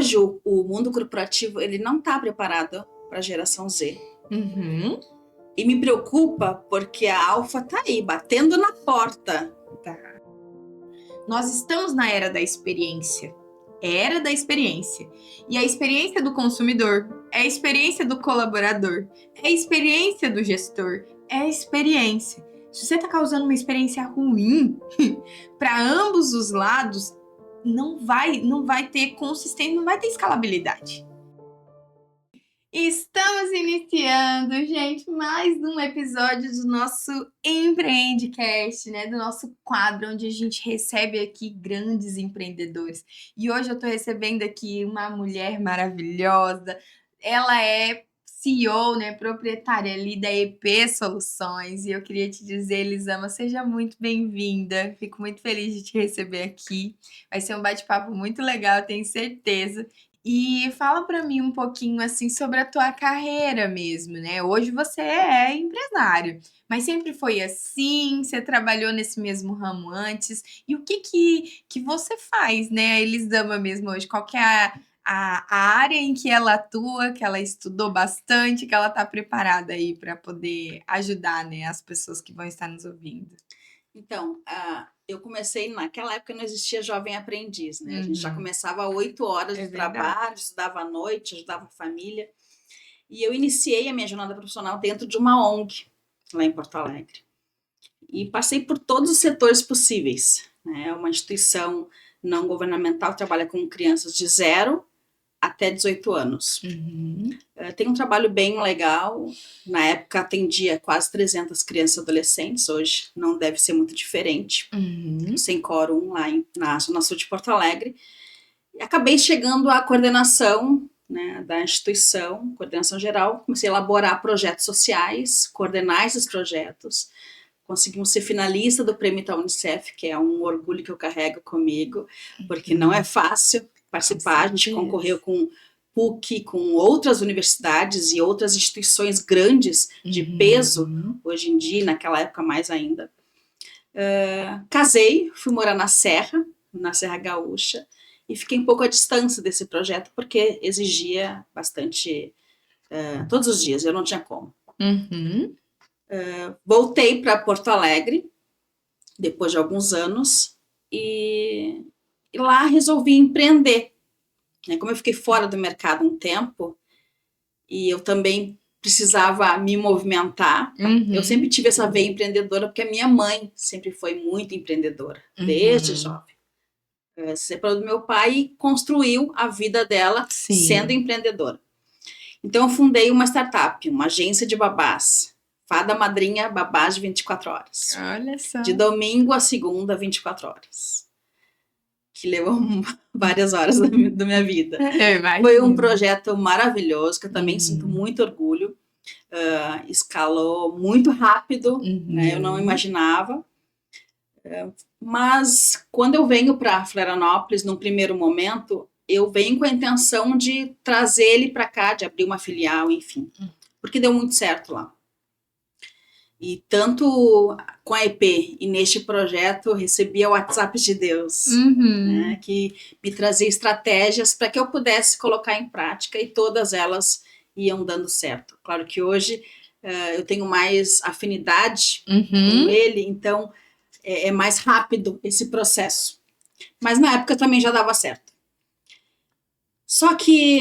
hoje o mundo corporativo ele não está preparado para a geração Z. Uhum. E me preocupa porque a Alfa tá aí, batendo na porta. Tá. Nós estamos na era da experiência. Era da experiência. E a experiência do consumidor, é a experiência do colaborador, é a experiência do gestor, é a experiência. Se você está causando uma experiência ruim para ambos os lados, não vai ter consistência, não vai ter escalabilidade. Estamos iniciando, gente, mais um episódio do nosso Empreendecast, né? Do nosso quadro onde a gente recebe aqui grandes empreendedores. E hoje eu tô recebendo aqui uma mulher maravilhosa. Ela é CEO, né? Proprietária ali da EP Soluções. E eu queria te dizer, Elisama, seja muito bem-vinda. Fico muito feliz de te receber aqui. Vai ser um bate-papo muito legal, eu tenho certeza. E fala para mim um pouquinho assim sobre a tua carreira mesmo, né? Hoje você é empresário, mas sempre foi assim? Você trabalhou nesse mesmo ramo antes? E o que você faz, né? A Elisama mesmo hoje, qual que é a área em que ela atua, que ela estudou bastante, que ela está preparada aí para poder ajudar, né, as pessoas que vão estar nos ouvindo? Então, eu comecei, naquela época não existia jovem aprendiz, né? A gente já Uhum. começava 8 horas É de verdade. trabalho, estudava à noite, ajudava a família. E eu iniciei a minha jornada profissional dentro de uma ONG, lá em Porto Alegre. E passei por todos os setores possíveis, né? É uma instituição não governamental que trabalha com crianças de 0 até 18 anos. Uhum. Tem um trabalho bem legal. Na época atendia quase 300 crianças e adolescentes, hoje não deve ser muito diferente. Uhum. Sem Quórum, lá na Zona Sul de Porto Alegre. E acabei chegando à coordenação, né, da instituição, coordenação geral. Comecei a elaborar projetos sociais, coordenar esses projetos. Conseguimos ser finalista do Prêmio da Unicef, que é um orgulho que eu carrego comigo, porque não é fácil participar. A gente concorreu com PUC, com outras universidades e outras instituições grandes de peso, hoje em dia, naquela época mais ainda. Casei, fui morar na Serra Gaúcha, e fiquei um pouco à distância desse projeto, porque exigia bastante, todos os dias, eu não tinha como. Uhum. Voltei para Porto Alegre, depois de alguns anos, e lá resolvi empreender. Como eu fiquei fora do mercado um tempo, e eu também precisava me movimentar, eu sempre tive essa veia empreendedora, porque a minha mãe sempre foi muito empreendedora, desde jovem. Se separou do meu pai e construiu a vida dela sendo empreendedora. Então eu fundei uma startup, uma agência de babás, Fada Madrinha Babás de 24 horas. Olha só. De domingo a segunda, 24 horas. Que levou várias horas da minha vida. Foi um projeto maravilhoso, que eu também sinto muito orgulho. Escalou muito rápido, né? Eu não imaginava. Mas quando eu venho para Florianópolis, num primeiro momento, eu venho com a intenção de trazer ele para cá, de abrir uma filial, enfim. Porque deu muito certo lá. E tanto com a EP e neste projeto eu recebia o WhatsApp de Deus, né, que me trazia estratégias para que eu pudesse colocar em prática, e todas elas iam dando certo. Claro que hoje eu tenho mais afinidade com ele, então é mais rápido esse processo. Mas na época também já dava certo. Só que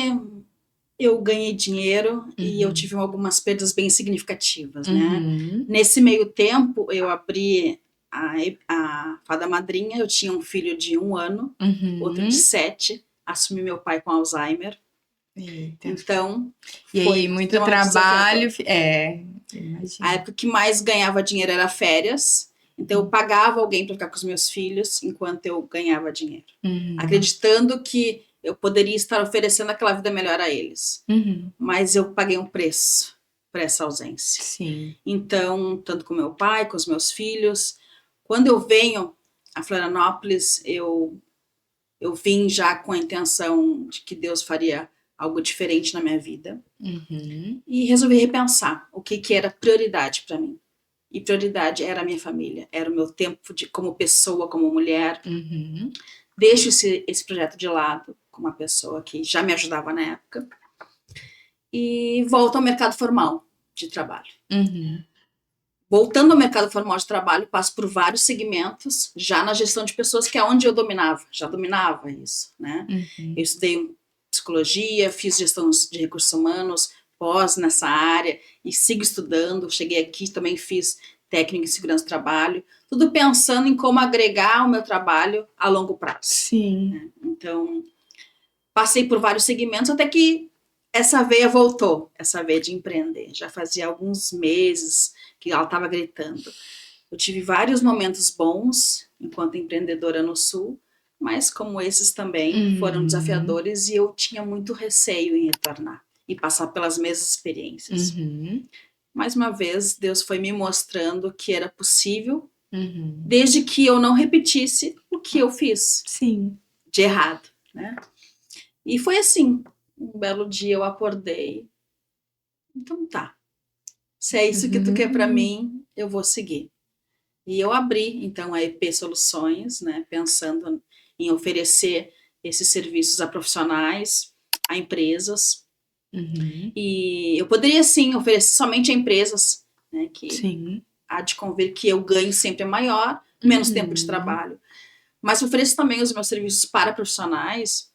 eu ganhei dinheiro e eu tive algumas perdas bem significativas, né? Nesse meio tempo, eu abri a Fada Madrinha, eu tinha um filho de 1 ano, outro de 7, assumi meu pai com Alzheimer. Eita. Então, e aí, muito trabalho. A época que mais ganhava dinheiro era férias, então eu pagava alguém para ficar com os meus filhos enquanto eu ganhava dinheiro, acreditando que eu poderia estar oferecendo aquela vida melhor a eles. Mas eu paguei um preço por essa ausência. Sim. Então, tanto com meu pai, com os meus filhos, quando eu venho a Florianópolis, eu vim já com a intenção de que Deus faria algo diferente na minha vida. E resolvi repensar o que era prioridade para mim. E prioridade era a minha família, era o meu tempo como pessoa, como mulher. Deixo esse projeto de lado, com uma pessoa que já me ajudava na época, e volto ao mercado formal de trabalho. Voltando ao mercado formal de trabalho, passo por vários segmentos, já na gestão de pessoas, que é onde eu já dominava isso, né? Eu estudei psicologia, fiz gestão de recursos humanos, pós nessa área, e sigo estudando. Cheguei aqui, também fiz técnica em segurança do trabalho, tudo pensando em como agregar o meu trabalho a longo prazo. Sim. Né? Então, passei por vários segmentos até que essa veia voltou, essa veia de empreender. Já fazia alguns meses que ela estava gritando. Eu tive vários momentos bons enquanto empreendedora no Sul, mas como esses também foram desafiadores, e eu tinha muito receio em retornar e passar pelas mesmas experiências. Mais uma vez, Deus foi me mostrando que era possível, desde que eu não repetisse o que eu fiz de errado, né? E foi assim, um belo dia eu acordei, então tá, se é isso que tu quer para mim, eu vou seguir. E eu abri, então, a EP Soluções, né, pensando em oferecer esses serviços a profissionais, a empresas. E eu poderia, sim, oferecer somente a empresas, né, que há de convir que eu ganho sempre é maior, menos tempo de trabalho. Mas ofereço também os meus serviços para profissionais,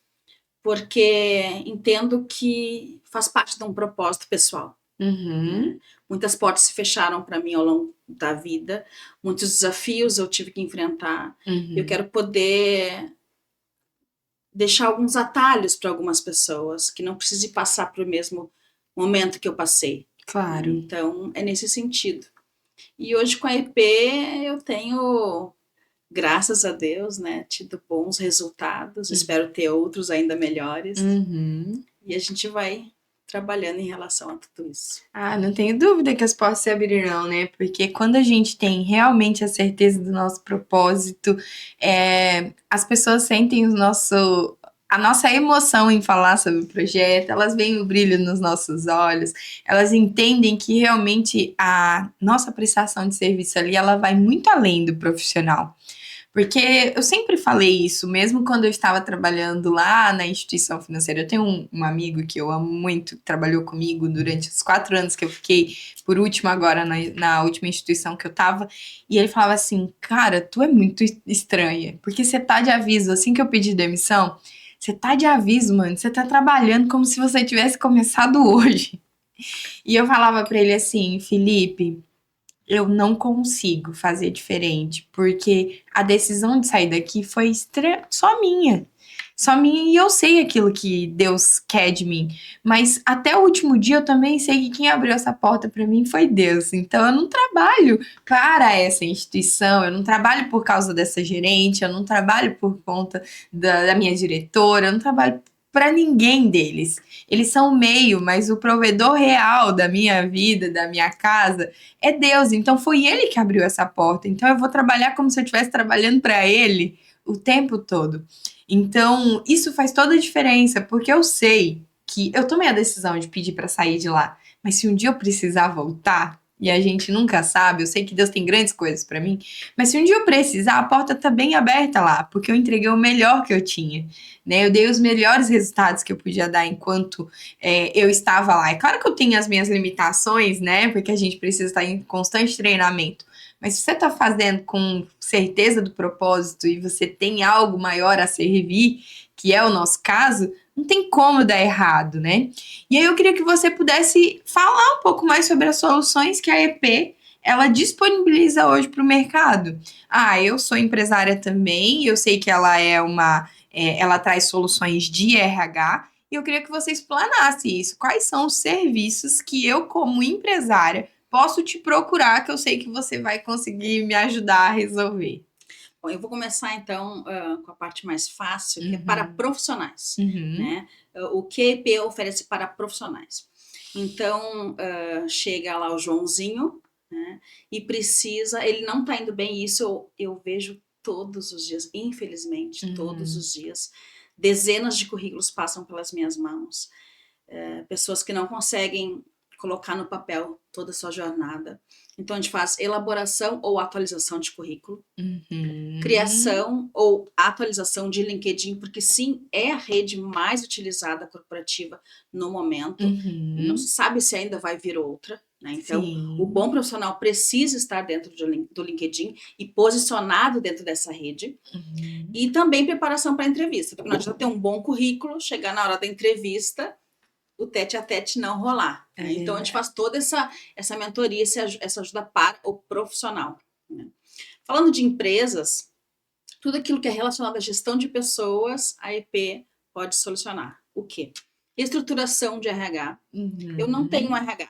porque entendo que faz parte de um propósito pessoal. Né? Muitas portas se fecharam para mim ao longo da vida, muitos desafios eu tive que enfrentar. Eu quero poder deixar alguns atalhos para algumas pessoas, que não precise passar pelo mesmo momento que eu passei. Claro. Então, é nesse sentido. E hoje com a EP eu tenho, graças a Deus, né, tido bons resultados, espero ter outros ainda melhores, e a gente vai trabalhando em relação a tudo isso. Ah, não tenho dúvida que as portas se abrirão, né? Porque quando a gente tem realmente a certeza do nosso propósito, as pessoas sentem a nossa emoção em falar sobre o projeto, elas veem o brilho nos nossos olhos, elas entendem que realmente a nossa prestação de serviço ali, ela vai muito além do profissional. Porque eu sempre falei isso, mesmo quando eu estava trabalhando lá na instituição financeira. Eu tenho um amigo que eu amo muito, que trabalhou comigo durante os 4 anos que eu fiquei, por último agora, na última instituição que eu estava. E ele falava assim, cara, tu é muito estranha, porque você tá de aviso, assim que eu pedi demissão, você tá de aviso, mano, você tá trabalhando como se você tivesse começado hoje. E eu falava pra ele assim, Felipe, eu não consigo fazer diferente, porque a decisão de sair daqui foi só minha. Só minha, e eu sei aquilo que Deus quer de mim. Mas até o último dia eu também sei que quem abriu essa porta para mim foi Deus. Então eu não trabalho para essa instituição, eu não trabalho por causa dessa gerente, eu não trabalho por conta da minha diretora, eu não trabalho para ninguém deles. Eles são o meio, mas o provedor real da minha vida, da minha casa, é Deus. Então foi ele que abriu essa porta. Então eu vou trabalhar como se eu estivesse trabalhando para ele o tempo todo. Então isso faz toda a diferença, porque eu sei que eu tomei a decisão de pedir para sair de lá, mas se um dia eu precisar voltar, e a gente nunca sabe, eu sei que Deus tem grandes coisas para mim, mas se um dia eu precisar, a porta tá bem aberta lá, porque eu entreguei o melhor que eu tinha, né? Eu dei os melhores resultados que eu podia dar enquanto eu estava lá. É claro que eu tenho as minhas limitações, né? Porque a gente precisa estar em constante treinamento. Mas se você está fazendo com certeza do propósito e você tem algo maior a servir, que é o nosso caso, não tem como dar errado, né? E aí eu queria que você pudesse falar um pouco mais sobre as soluções que a EP ela disponibiliza hoje para o mercado. Ah, eu sou empresária também, eu sei que ela ela traz soluções de RH, e eu queria que você explanasse isso. Quais são os serviços que eu, como empresária, posso te procurar, que eu sei que você vai conseguir me ajudar a resolver? Bom, eu vou começar então com a parte mais fácil, que é para profissionais. Né? O que a EP oferece para profissionais. Então, chega lá o Joãozinho, né? E precisa, ele não está indo bem, isso eu vejo todos os dias, infelizmente, todos os dias. Dezenas de currículos passam pelas minhas mãos. Pessoas que não conseguem colocar no papel toda a sua jornada. Então, a gente faz elaboração ou atualização de currículo, criação ou atualização de LinkedIn, porque sim, é a rede mais utilizada corporativa no momento. Não se sabe se ainda vai vir outra, né? Então, o bom profissional precisa estar dentro do LinkedIn e posicionado dentro dessa rede. E também preparação para a entrevista, porque não adianta ter um bom currículo, chegar na hora da entrevista, o tete a tete não rolar. Né? Então, a gente faz toda essa mentoria, essa ajuda para o profissional. Né? Falando de empresas, tudo aquilo que é relacionado à gestão de pessoas, a EP pode solucionar. O quê? Estruturação de RH. Eu não tenho um RH,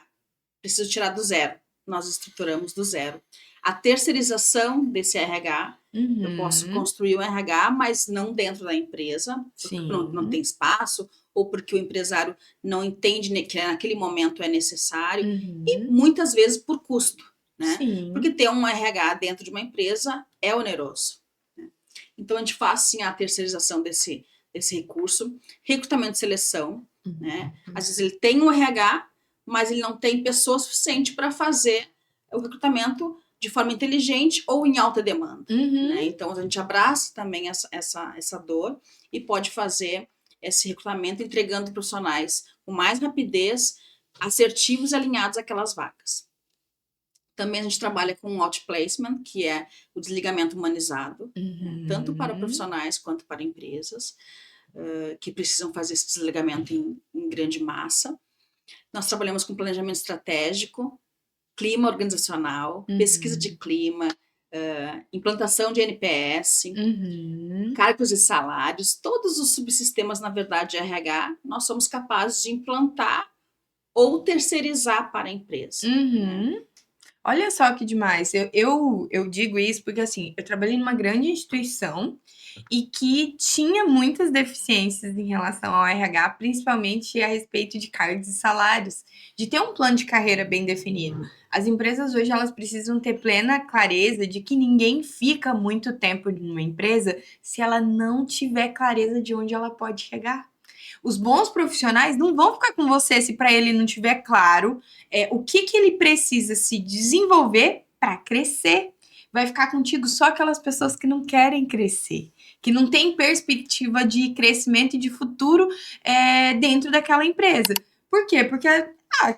preciso tirar do zero. Nós estruturamos do zero. A terceirização desse RH, eu posso construir um RH, mas não dentro da empresa, porque não tem espaço, ou porque o empresário não entende que naquele momento é necessário, e muitas vezes por custo, né? Porque ter um RH dentro de uma empresa é oneroso. Né? Então, a gente faz, sim, a terceirização desse recurso. Recrutamento e seleção, né? Às vezes ele tem um RH, mas ele não tem pessoa suficiente para fazer o recrutamento de forma inteligente ou em alta demanda. Né? Então, a gente abraça também essa dor e pode fazer esse recrutamento entregando profissionais com mais rapidez, assertivos e alinhados àquelas vagas. Também a gente trabalha com outplacement, que é o desligamento humanizado, né? Tanto para profissionais quanto para empresas que precisam fazer esse desligamento em grande massa. Nós trabalhamos com planejamento estratégico, clima organizacional, pesquisa de clima, implantação de NPS, cargos e salários, todos os subsistemas, na verdade, de RH, nós somos capazes de implantar ou terceirizar para a empresa. Olha só que demais. Eu digo isso porque, assim, eu trabalhei numa grande instituição e que tinha muitas deficiências em relação ao RH, principalmente a respeito de cargos e salários, de ter um plano de carreira bem definido. As empresas hoje, elas precisam ter plena clareza de que ninguém fica muito tempo numa empresa se ela não tiver clareza de onde ela pode chegar. Os bons profissionais não vão ficar com você se para ele não tiver claro o que ele precisa se desenvolver para crescer. Vai ficar contigo só aquelas pessoas que não querem crescer, que não têm perspectiva de crescimento e de futuro dentro daquela empresa. Por quê? Porque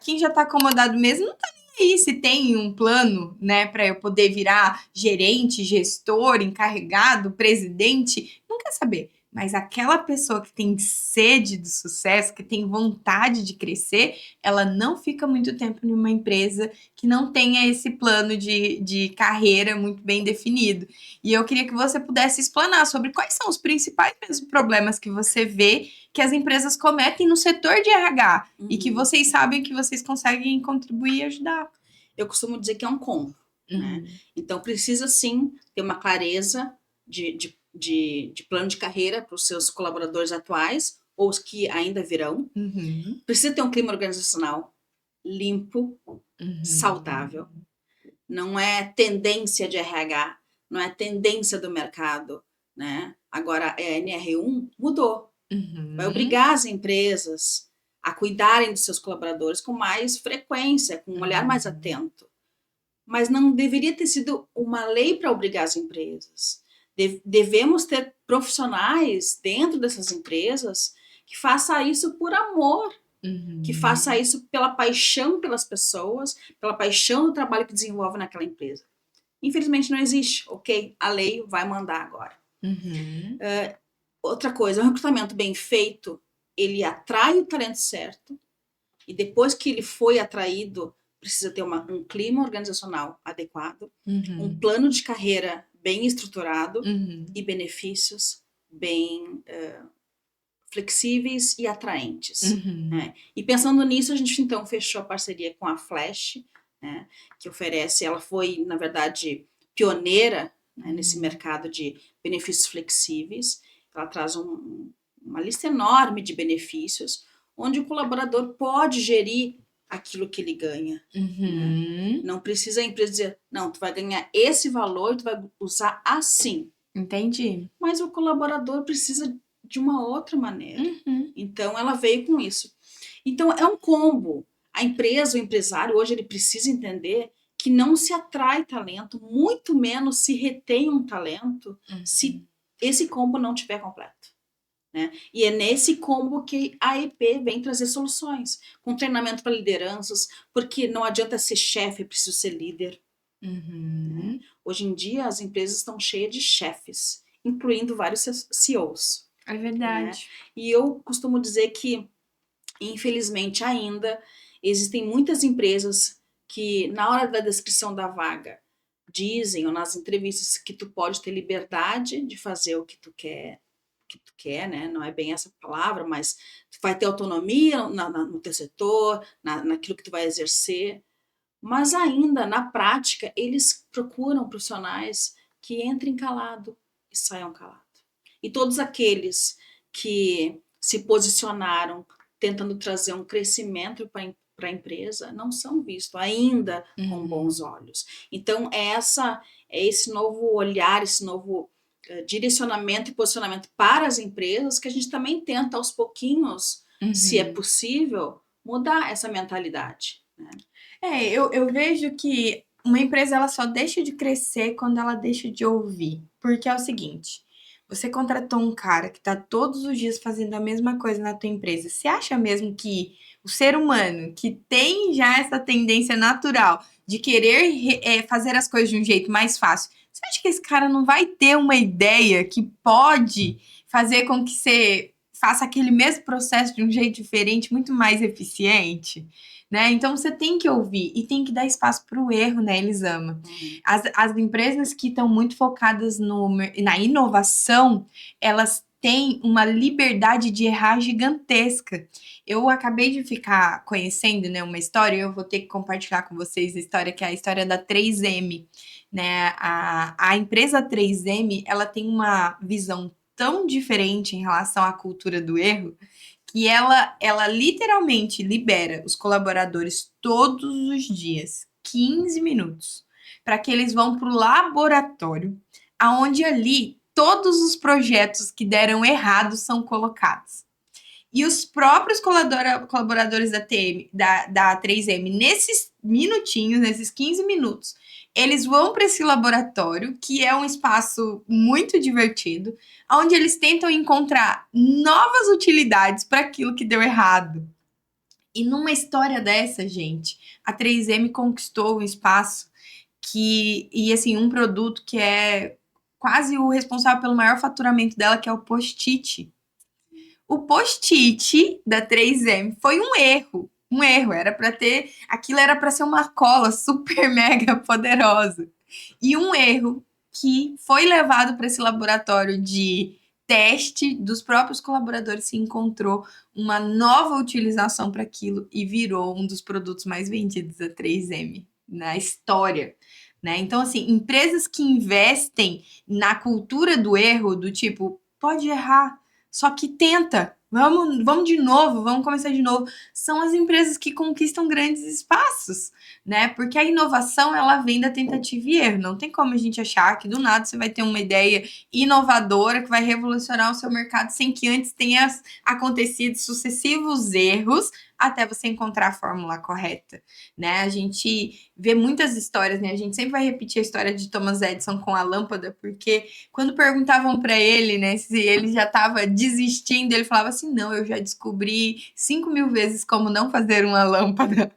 quem já está acomodado mesmo não está nem aí se tem um plano, né, para eu poder virar gerente, gestor, encarregado, presidente, não quer saber. Mas aquela pessoa que tem sede do sucesso, que tem vontade de crescer, ela não fica muito tempo numa empresa que não tenha esse plano de carreira muito bem definido. E eu queria que você pudesse explanar sobre quais são os principais problemas que você vê que as empresas cometem no setor de RH e que vocês sabem que vocês conseguem contribuir e ajudar. Eu costumo dizer que é um combo, né? Então, precisa sim ter uma clareza de plano de carreira para os seus colaboradores atuais ou os que ainda virão. Precisa ter um clima organizacional limpo, saudável. Não é tendência de RH, não é tendência do mercado, né? Agora, a NR1 mudou. Vai obrigar as empresas a cuidarem dos seus colaboradores com mais frequência, com um olhar mais atento. Mas não deveria ter sido uma lei para obrigar as empresas. Devemos ter profissionais dentro dessas empresas que façam isso por amor, que façam isso pela paixão pelas pessoas, pela paixão do trabalho que desenvolve naquela empresa. Infelizmente não existe, ok? A lei vai mandar agora. Outra coisa, um recrutamento bem feito, ele atrai o talento certo e depois que ele foi atraído, precisa ter um clima organizacional adequado, um plano de carreira bem estruturado e benefícios bem flexíveis e atraentes. Né? E pensando nisso, a gente então fechou a parceria com a Flash, né, que oferece, ela foi, na verdade, pioneira, né, nesse mercado de benefícios flexíveis. Ela traz uma lista enorme de benefícios, onde o colaborador pode gerir aquilo que ele ganha. Né? Não precisa a empresa dizer, não, tu vai ganhar esse valor, tu vai usar assim. Entendi. Mas o colaborador precisa de uma outra maneira. Então, ela veio com isso. Então, é um combo. A empresa, o empresário, hoje ele precisa entender que não se atrai talento, muito menos se retém um talento, se esse combo não estiver completo. Né? E é nesse combo que a EP vem trazer soluções, com treinamento para lideranças, porque não adianta ser chefe, é preciso ser líder. Né? Hoje em dia as empresas estão cheias de chefes, incluindo vários CEOs. É verdade. Né? E eu costumo dizer que, infelizmente, ainda existem muitas empresas que, na hora da descrição da vaga, dizem, ou nas entrevistas, que tu pode ter liberdade de fazer o que tu quer, né? Não é bem essa palavra, mas tu vai ter autonomia no teu setor, naquilo que tu vai exercer, mas ainda, na prática, eles procuram profissionais que entrem calado e saiam calado. E todos aqueles que se posicionaram tentando trazer um crescimento para a empresa não são vistos ainda com bons olhos. Então, é esse novo olhar, esse novo direcionamento e posicionamento para as empresas que a gente também tenta, aos pouquinhos, se é possível, mudar essa mentalidade. Né? Eu vejo que uma empresa ela só deixa de crescer quando ela deixa de ouvir. Porque é o seguinte, você contratou um cara que está todos os dias fazendo a mesma coisa na tua empresa. Você acha mesmo que o ser humano, que tem já essa tendência natural de querer fazer as coisas de um jeito mais fácil, você acha que esse cara não vai ter uma ideia que pode fazer com que você faça aquele mesmo processo de um jeito diferente, muito mais eficiente? Né? Então, você tem que ouvir e tem que dar espaço para o erro, né, Elisama? As empresas que estão muito focadas na inovação, elas têm uma liberdade de errar gigantesca. Eu acabei de ficar conhecendo, né, uma história, eu vou ter que compartilhar com vocês a história, que é a história da 3M. Né? A empresa 3M, ela tem uma visão tão diferente em relação à cultura do erro, que ela literalmente libera os colaboradores todos os dias, 15 minutos, para que eles vão para o laboratório, aonde ali todos os projetos que deram errado são colocados. E os próprios colaboradores da 3M, nesses minutinhos, nesses 15 minutos, eles vão para esse laboratório, que é um espaço muito divertido, onde eles tentam encontrar novas utilidades para aquilo que deu errado. E numa história dessa, gente, a 3M conquistou um espaço assim, um produto que é quase o responsável pelo maior faturamento dela, que é o post-it. O post-it da 3M foi um erro. Aquilo era para ser uma cola super mega poderosa. E um erro que foi levado para esse laboratório de teste dos próprios colaboradores, se encontrou uma nova utilização para aquilo e virou um dos produtos mais vendidos da 3M na história. Né? Então, assim, empresas que investem na cultura do erro, do tipo, pode errar, só que tenta, vamos de novo, vamos começar de novo, são as empresas que conquistam grandes espaços, né? Porque a inovação, ela vem da tentativa e erro. Não tem como a gente achar que do nada você vai ter uma ideia inovadora que vai revolucionar o seu mercado sem que antes tenha acontecido sucessivos erros até você encontrar a fórmula correta, né? A gente vê muitas histórias, né? A gente sempre vai repetir a história de Thomas Edison com a lâmpada, porque quando perguntavam para ele, né, se ele já estava desistindo, ele falava assim, não, eu já descobri 5.000 vezes como não fazer uma lâmpada.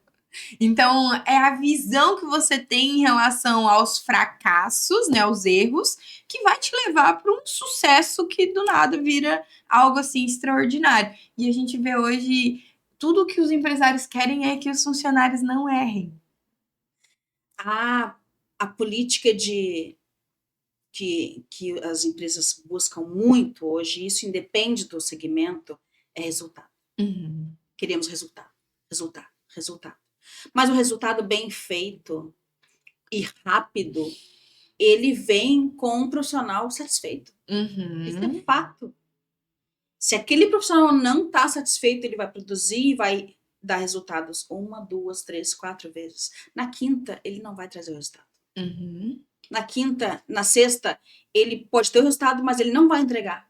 Então, é a visão que você tem em relação aos fracassos, né, aos erros, que vai te levar para um sucesso que do nada vira algo assim extraordinário. E a gente vê hoje tudo que os empresários querem é que os funcionários não errem. A política que as empresas buscam muito hoje, isso independe do segmento, é resultado. Queremos resultado. Mas o resultado bem feito e rápido, ele vem com um profissional satisfeito. Isso é fato. Se aquele profissional não está satisfeito, ele vai produzir e vai dar resultados 1, 2, 3, 4 vezes. Na quinta, ele não vai trazer o resultado. Na quinta, na sexta, ele pode ter o resultado, mas ele não vai entregar.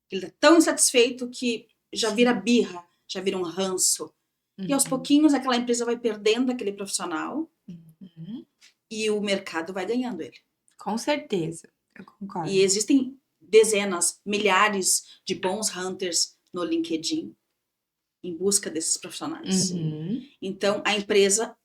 Ele está tão insatisfeito que já vira birra, já vira um ranço. E aos pouquinhos aquela empresa vai perdendo aquele profissional e o mercado vai ganhando ele. Com certeza, eu concordo. E existem dezenas, milhares de bons hunters no LinkedIn em busca desses profissionais. Então, a empresa,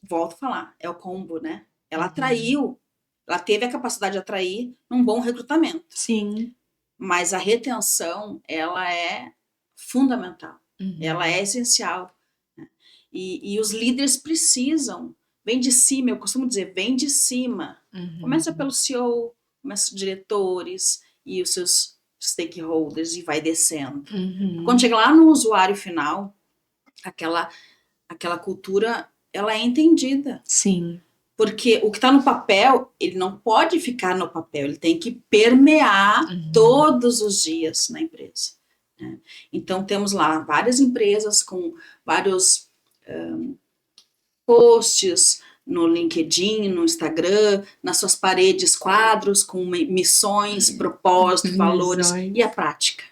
volto a falar, é o combo, né? Ela atraiu, ela teve a capacidade de atrair um bom recrutamento. Sim. Mas a retenção, ela é fundamental. Ela é essencial. Né? E os líderes precisam, vem de cima, eu costumo dizer, vem de cima. Começa pelo CEO, começa os diretores e os seus stakeholders e vai descendo. Quando chega lá no usuário final, aquela cultura, ela é entendida. Sim. Porque o que está no papel, ele não pode ficar no papel, ele tem que permear todos os dias na empresa. Né? Então, temos lá várias empresas com vários posts no LinkedIn, no Instagram, nas suas paredes, quadros com missões, propósito, valores e a prática.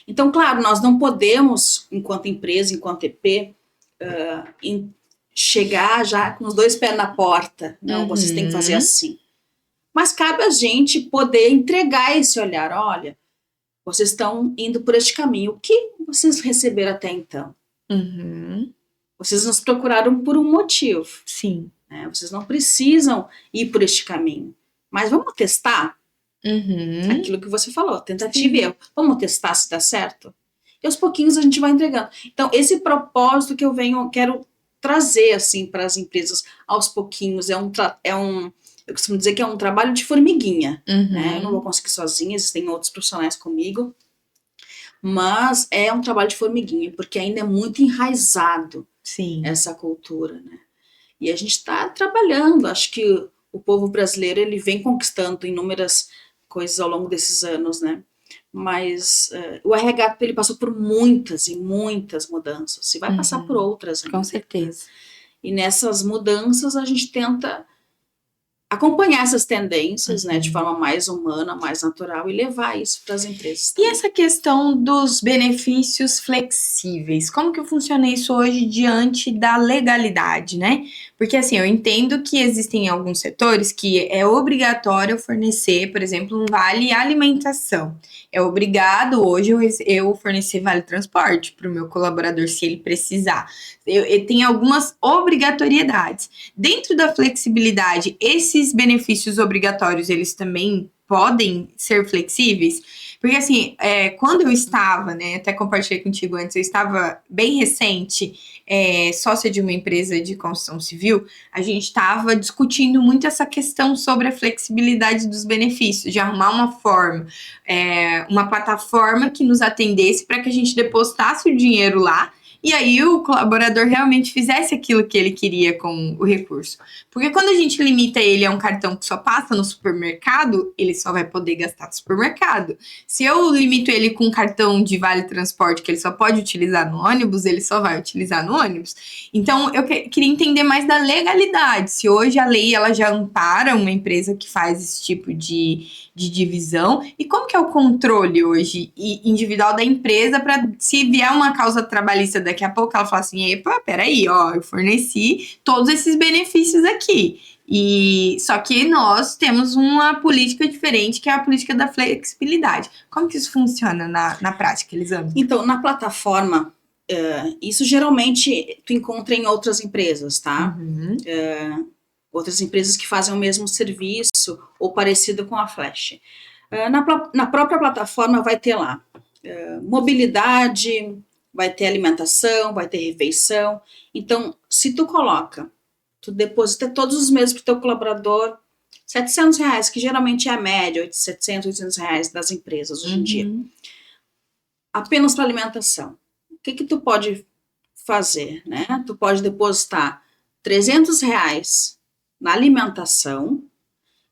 Então, claro, nós não podemos, enquanto empresa, enquanto EP, chegar já com os 2 pés na porta. Não, vocês têm que fazer assim. Mas cabe a gente poder entregar esse olhar. Olha, vocês estão indo por este caminho. O que vocês receberam até então? Vocês nos procuraram por um motivo. Sim. Né? Vocês não precisam ir por este caminho. Mas vamos testar? Aquilo que você falou, tentativa e erro. Vamos testar se dá certo? E aos pouquinhos a gente vai entregando. Então, esse propósito que eu quero trazer assim para as empresas aos pouquinhos, eu costumo dizer que é um trabalho de formiguinha, né? Eu não vou conseguir sozinha, existem outros profissionais comigo, mas é um trabalho de formiguinha, porque ainda é muito enraizado essa cultura, né? E a gente está trabalhando, acho que o povo brasileiro, ele vem conquistando inúmeras coisas ao longo desses anos, né? Mas o RH, ele passou por muitas e muitas mudanças, e vai passar por outras ainda. Com certeza. E nessas mudanças a gente tenta acompanhar essas tendências, né, de forma mais humana, mais natural, e levar isso para as empresas. E essa questão dos benefícios flexíveis, como que funciona isso hoje diante da legalidade, né? Porque assim, eu entendo que existem alguns setores que é obrigatório fornecer, por exemplo, um vale alimentação. É obrigado hoje eu fornecer vale transporte para o meu colaborador se ele precisar. Eu tenho algumas obrigatoriedades. Dentro da flexibilidade, esses benefícios obrigatórios, eles também podem ser flexíveis? Porque assim, quando eu estava, né, até compartilhei contigo antes, eu estava bem recente, sócia de uma empresa de construção civil, a gente estava discutindo muito essa questão sobre a flexibilidade dos benefícios, de arrumar uma forma, uma plataforma que nos atendesse para que a gente depositasse o dinheiro lá, e aí o colaborador realmente fizesse aquilo que ele queria com o recurso. Porque quando a gente limita ele a um cartão que só passa no supermercado, ele só vai poder gastar no supermercado. Se eu limito ele com um cartão de vale transporte que ele só pode utilizar no ônibus, ele só vai utilizar no ônibus. Então, eu queria entender mais da legalidade. Se hoje a lei ela já ampara uma empresa que faz esse tipo de divisão, e como que é o controle hoje individual da empresa para se vier uma causa trabalhista daqui a pouco, ela fala assim, epa, peraí, ó, eu forneci todos esses benefícios aqui. E só que nós temos uma política diferente, que é a política da flexibilidade. Como que isso funciona na prática, Elisângela? Então, na plataforma, isso geralmente tu encontra em outras empresas, tá? Outras empresas que fazem o mesmo serviço ou parecido com a Flash. Na própria plataforma vai ter lá mobilidade, vai ter alimentação, vai ter refeição. Então, se tu deposita todos os meses para o teu colaborador R$700, que geralmente é a média, 700, 800 reais das empresas hoje em dia. Apenas para alimentação. O que tu pode fazer, né? Tu pode depositar R$300 na alimentação,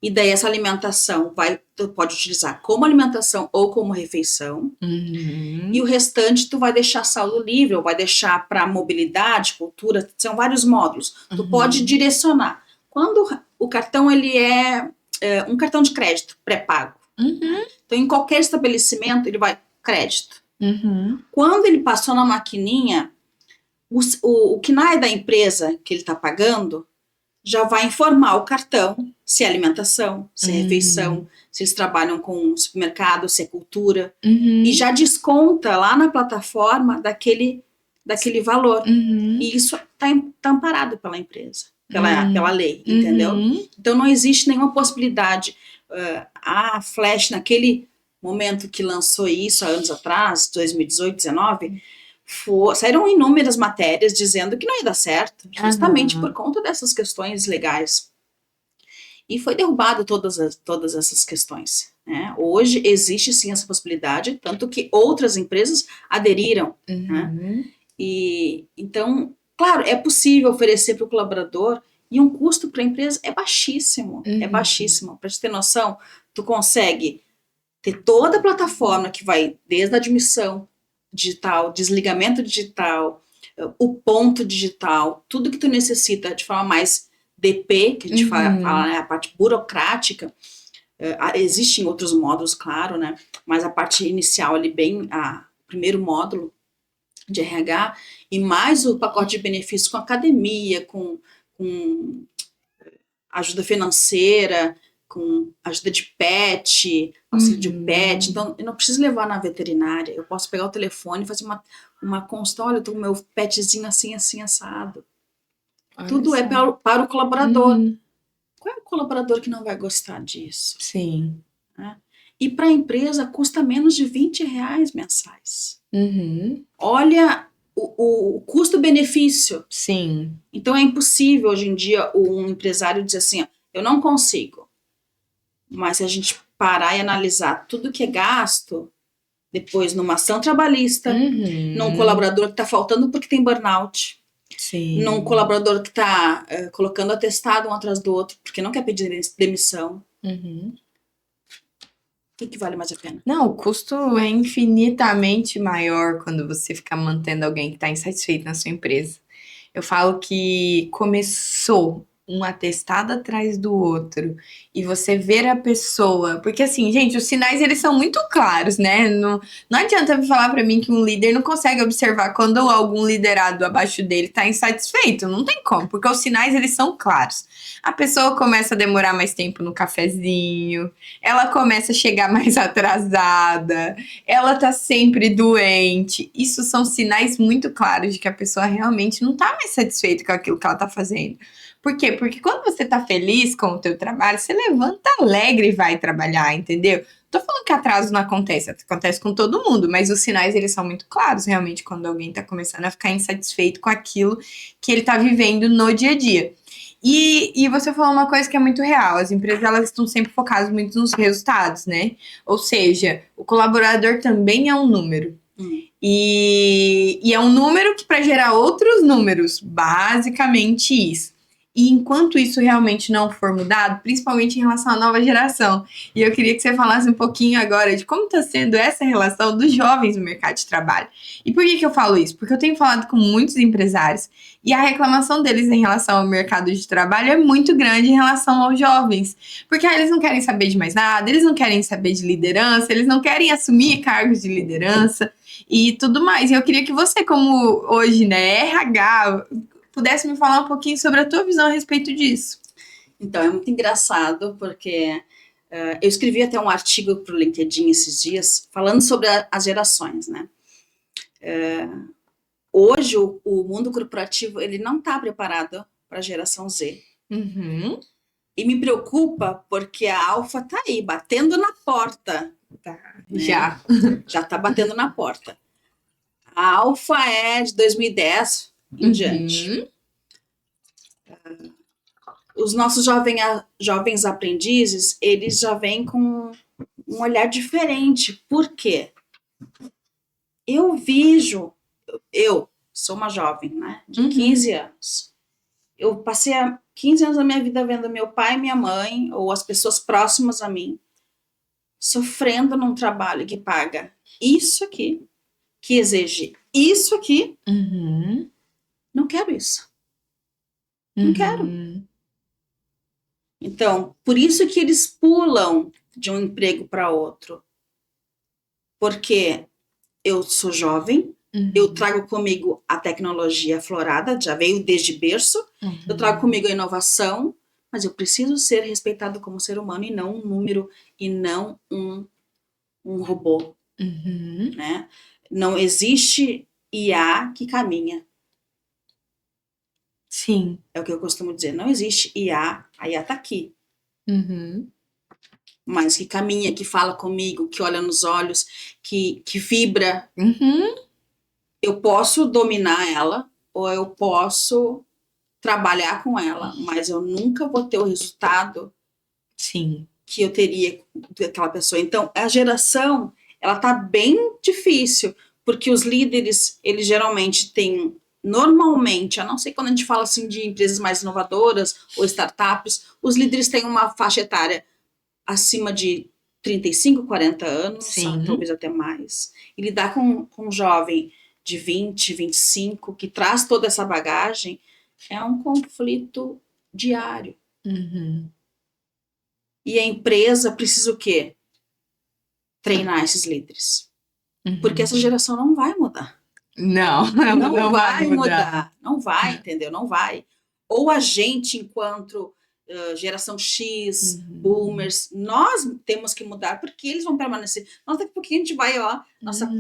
e daí essa alimentação tu pode utilizar como alimentação ou como refeição, e o restante tu vai deixar saldo livre, ou vai deixar para mobilidade, cultura, são vários módulos. Tu pode direcionar. Quando o cartão ele é um cartão de crédito pré-pago, então em qualquer estabelecimento ele vai crédito. Quando ele passou na maquininha, O KNAI da empresa que ele está pagando já vai informar o cartão se é alimentação, se é refeição, se eles trabalham com supermercado, se é cultura, e já desconta lá na plataforma daquele valor. E isso está amparado pela empresa, pela lei, entendeu? Então não existe nenhuma possibilidade. A Flash, naquele momento que lançou isso há anos atrás, 2018, 2019, saíram inúmeras matérias dizendo que não ia dar certo, justamente por conta dessas questões legais. E foi derrubado todas essas questões, né? Hoje existe sim essa possibilidade, tanto que outras empresas aderiram, né? E então, claro, é possível oferecer para o colaborador, e um custo para a empresa é baixíssimo, é baixíssimo. Para você ter noção, tu consegue ter toda a plataforma que vai desde a admissão digital, desligamento digital, o ponto digital, tudo que tu necessita de forma mais DP, que a gente fala, né, a parte burocrática. Existem outros módulos, claro, né, mas a parte inicial ali, primeiro módulo de RH, e mais o pacote de benefícios com academia, com ajuda financeira, com ajuda de pet, auxílio de pet. Então, eu não preciso levar na veterinária. Eu posso pegar o telefone e fazer uma consulta. Olha, eu tô com o meu petzinho assim, assim, assado. Olha, tudo é para o colaborador. Qual é o colaborador que não vai gostar disso? Sim. Né? E para a empresa custa menos de R$20 mensais. Olha o custo-benefício. Sim. Então, é impossível hoje em dia um empresário dizer assim, ó, eu não consigo. Mas se a gente parar e analisar tudo que é gasto, depois numa ação trabalhista, num colaborador que está faltando porque tem burnout, num colaborador que está colocando atestado um atrás do outro porque não quer pedir demissão, o que vale mais a pena? Não, o custo é infinitamente maior quando você fica mantendo alguém que está insatisfeito na sua empresa. Eu falo que começou um atestado atrás do outro e você ver a pessoa, porque assim, gente, os sinais eles são muito claros, né? Não adianta me falar para mim que um líder não consegue observar quando algum liderado abaixo dele tá insatisfeito, não tem como, porque os sinais eles são claros. A pessoa começa a demorar mais tempo no cafezinho, ela começa a chegar mais atrasada, ela tá sempre doente. Isso são sinais muito claros de que a pessoa realmente não tá mais satisfeita com aquilo que ela tá fazendo. Por quê? Porque quando você tá feliz com o teu trabalho, você levanta alegre e vai trabalhar, entendeu? Tô falando que atraso não acontece com todo mundo, mas os sinais eles são muito claros realmente quando alguém tá começando a ficar insatisfeito com aquilo que ele tá vivendo no dia a dia. E você falou uma coisa que é muito real, as empresas elas estão sempre focadas muito nos resultados, né? Ou seja, o colaborador também é um número. E é um número que para gerar outros números, basicamente isso. E enquanto isso realmente não for mudado, principalmente em relação à nova geração, e eu queria que você falasse um pouquinho agora de como está sendo essa relação dos jovens no mercado de trabalho. E por que eu falo isso? Porque eu tenho falado com muitos empresários e a reclamação deles em relação ao mercado de trabalho é muito grande em relação aos jovens. Porque eles não querem saber de mais nada, eles não querem saber de liderança, eles não querem assumir cargos de liderança e tudo mais. E eu queria que você, como hoje, né, RH, pudesse me falar um pouquinho sobre a tua visão a respeito disso. Então, é muito engraçado, porque eu escrevi até um artigo para o LinkedIn esses dias, falando sobre as gerações, né? Hoje, o mundo corporativo, ele não está preparado para a geração Z. E me preocupa, porque a Alfa está aí, batendo na porta. Tá, né? Já está batendo na porta. A Alfa é de 2010 em diante. Os nossos jovens aprendizes, eles já vêm com um olhar diferente. Por quê? Eu sou uma jovem, né, de 15 anos. Eu passei 15 anos da minha vida vendo meu pai e minha mãe, ou as pessoas próximas a mim, sofrendo num trabalho que paga isso aqui, que exige isso aqui. Não quero isso. Não quero. Então, por isso que eles pulam de um emprego para outro. Porque eu sou jovem, Eu trago comigo a tecnologia aflorada, já veio desde berço. Eu trago comigo a inovação, mas eu preciso ser respeitado como ser humano e não um número e não um robô, né? Não existe IA que caminha. Sim. É o que eu costumo dizer. Não existe IA, a IA tá aqui. Mas que caminha, que fala comigo, que olha nos olhos, que vibra. Eu posso dominar ela ou eu posso trabalhar com ela, mas eu nunca vou ter o resultado que eu teria daquela pessoa. Então, a geração, ela tá bem difícil, porque os líderes, eles geralmente têm, normalmente, a não ser quando a gente fala assim de empresas mais inovadoras ou startups, os líderes têm uma faixa etária acima de 35, 40 anos, talvez até mais. E lidar com um jovem de 20, 25, que traz toda essa bagagem, é um conflito diário. E a empresa precisa o quê? Treinar esses líderes. Porque essa geração não vai mudar. Não vai mudar. Não vai, entendeu? Não vai. Ou a gente, enquanto geração X, boomers, nós temos que mudar porque eles vão permanecer. Nós daqui a pouquinho a gente vai,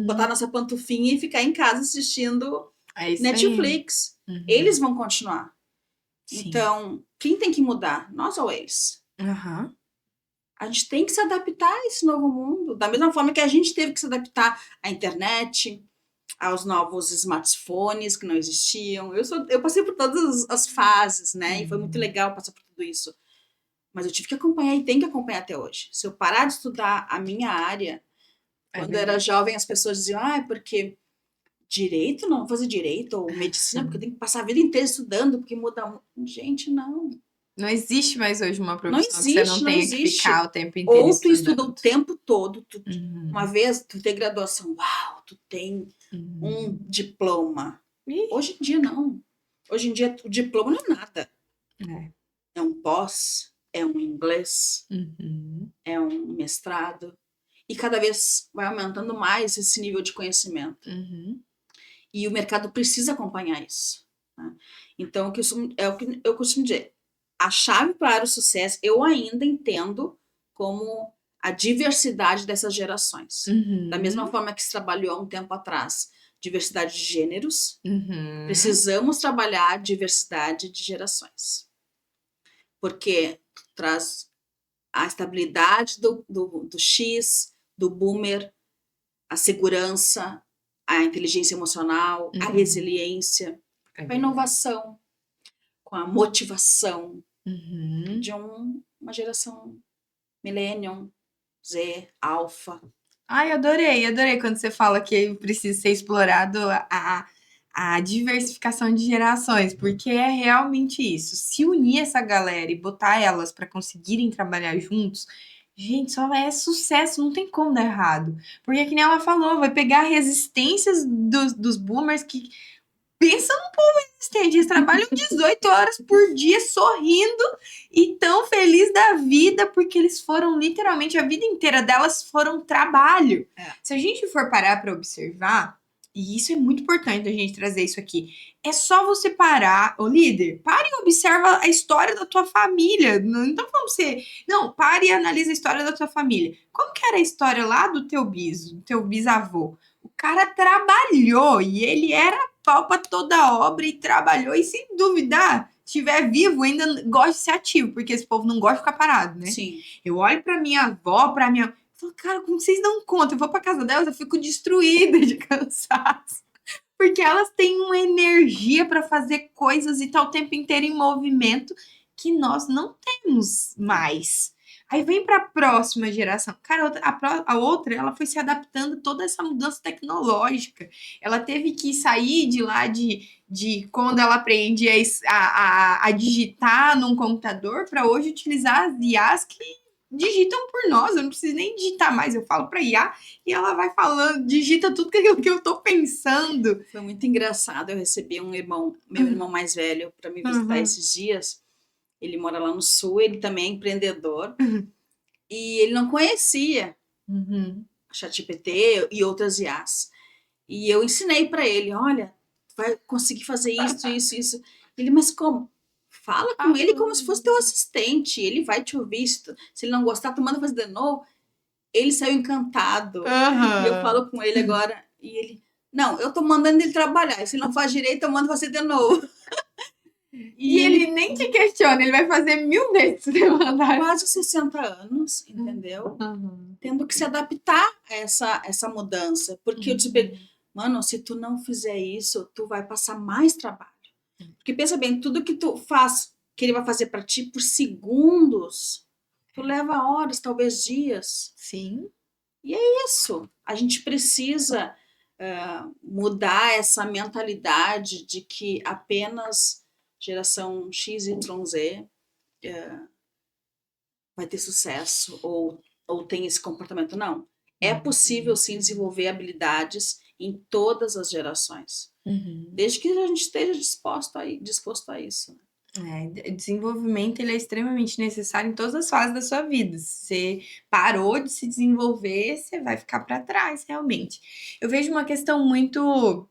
botar nossa pantufinha e ficar em casa assistindo Netflix. Eles vão continuar. Então, quem tem que mudar? Nós ou eles? A gente tem que se adaptar a esse novo mundo, da mesma forma que a gente teve que se adaptar à internet, aos novos smartphones que não existiam. Eu passei por todas as fases, né? E foi muito legal passar por tudo isso. Mas eu tive que acompanhar e tenho que acompanhar até hoje. Se eu parar de estudar a minha área, quando eu era jovem, as pessoas diziam, porque direito, não vou fazer direito, ou medicina, porque eu tenho que passar a vida inteira estudando, porque muda. Gente, não. Não existe mais hoje uma profissão que você não tenha que ficar o tempo inteiro ou tu estuda o tempo todo, uma vez tu tem graduação, tu tem um diploma. Hoje em dia não. Hoje em dia o diploma não é nada. É um pós, é um inglês, é um mestrado. E cada vez vai aumentando mais esse nível de conhecimento. E o mercado precisa acompanhar isso. Né? Então, é o que eu costumo dizer. A chave para o sucesso, eu ainda entendo como a diversidade dessas gerações. Da mesma forma que se trabalhou há um tempo atrás, diversidade de gêneros, precisamos trabalhar diversidade de gerações. Porque traz a estabilidade do X, do boomer, a segurança, a inteligência emocional, a resiliência, a inovação, com a motivação de uma geração millennium, Z, alfa. Adorei quando você fala que precisa ser explorado a diversificação de gerações, porque é realmente isso. Se unir essa galera e botar elas para conseguirem trabalhar juntos, gente, só é sucesso, não tem como dar errado. Porque, que nem ela falou, vai pegar resistências dos boomers que... Pensa num povo resistente, eles trabalham 18 horas por dia sorrindo e tão feliz da vida, porque eles foram literalmente, a vida inteira delas foram trabalho. Se a gente for parar para observar, e isso é muito importante a gente trazer isso aqui, é só você parar, líder, pare e observa a história da tua família. Não tô falando você... Não, pare e analisa a história da tua família. Como que era a história lá do teu bisavô? O cara trabalhou e ele era pau pra toda obra e trabalhou. E se duvidar, estiver vivo, ainda gosta de ser ativo, porque esse povo não gosta de ficar parado, né? Sim. Eu olho pra minha avó, pra minha... Eu falo, cara, como vocês dão conta? Eu vou pra casa delas, eu fico destruída de cansaço. Porque elas têm uma energia pra fazer coisas e tá o tempo inteiro em movimento que nós não temos mais. Aí vem para a próxima geração. Cara, a outra, ela foi se adaptando a toda essa mudança tecnológica. Ela teve que sair de lá de quando ela aprende a digitar num computador para hoje utilizar as IAs que digitam por nós. Eu não preciso nem digitar mais. Eu falo para IA e ela vai falando, digita tudo que eu tô pensando. Foi muito engraçado. Eu recebi meu irmão mais velho, para me visitar esses dias. Ele mora lá no sul, ele também é empreendedor. E ele não conhecia ChatGPT e outras IAs. E eu ensinei para ele, olha, vai conseguir fazer isso, isso, isso. Ele, mas como? Fala com ele como se fosse teu assistente, ele vai te ouvir, se ele não gostar, tu manda fazer de novo. Ele saiu encantado. E eu falo com ele agora, e ele, não, eu tô mandando ele trabalhar, se ele não faz direito, eu mando fazer de novo. E ele nem te questiona, ele vai fazer 1000 vezes se mandar. Quase 60 anos, entendeu? Tendo que se adaptar a essa mudança. Porque eu disse, mano, se tu não fizer isso, tu vai passar mais trabalho. Porque pensa bem, tudo que tu faz, que ele vai fazer para ti por segundos, tu leva horas, talvez dias. Sim. E é isso. A gente precisa mudar essa mentalidade de que apenas geração X, Y, Z vai ter sucesso ou tem esse comportamento. Não. É possível, sim, desenvolver habilidades em todas as gerações. Desde que a gente esteja disposto a isso. Desenvolvimento ele é extremamente necessário em todas as fases da sua vida. Se você parou de se desenvolver, você vai ficar para trás, realmente. Eu vejo uma questão muito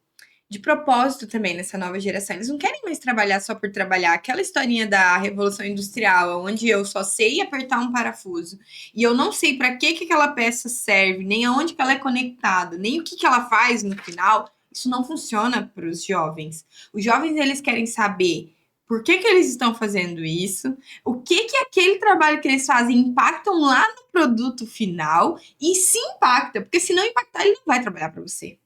de propósito também nessa nova geração. Eles não querem mais trabalhar só por trabalhar. Aquela historinha da Revolução Industrial, onde eu só sei apertar um parafuso e eu não sei para que aquela peça serve, nem aonde que ela é conectada, nem o que ela faz no final, isso não funciona para os jovens. Os jovens, eles querem saber por que eles estão fazendo isso, o que aquele trabalho que eles fazem impactam lá no produto final, e se impacta, porque se não impactar, ele não vai trabalhar para você.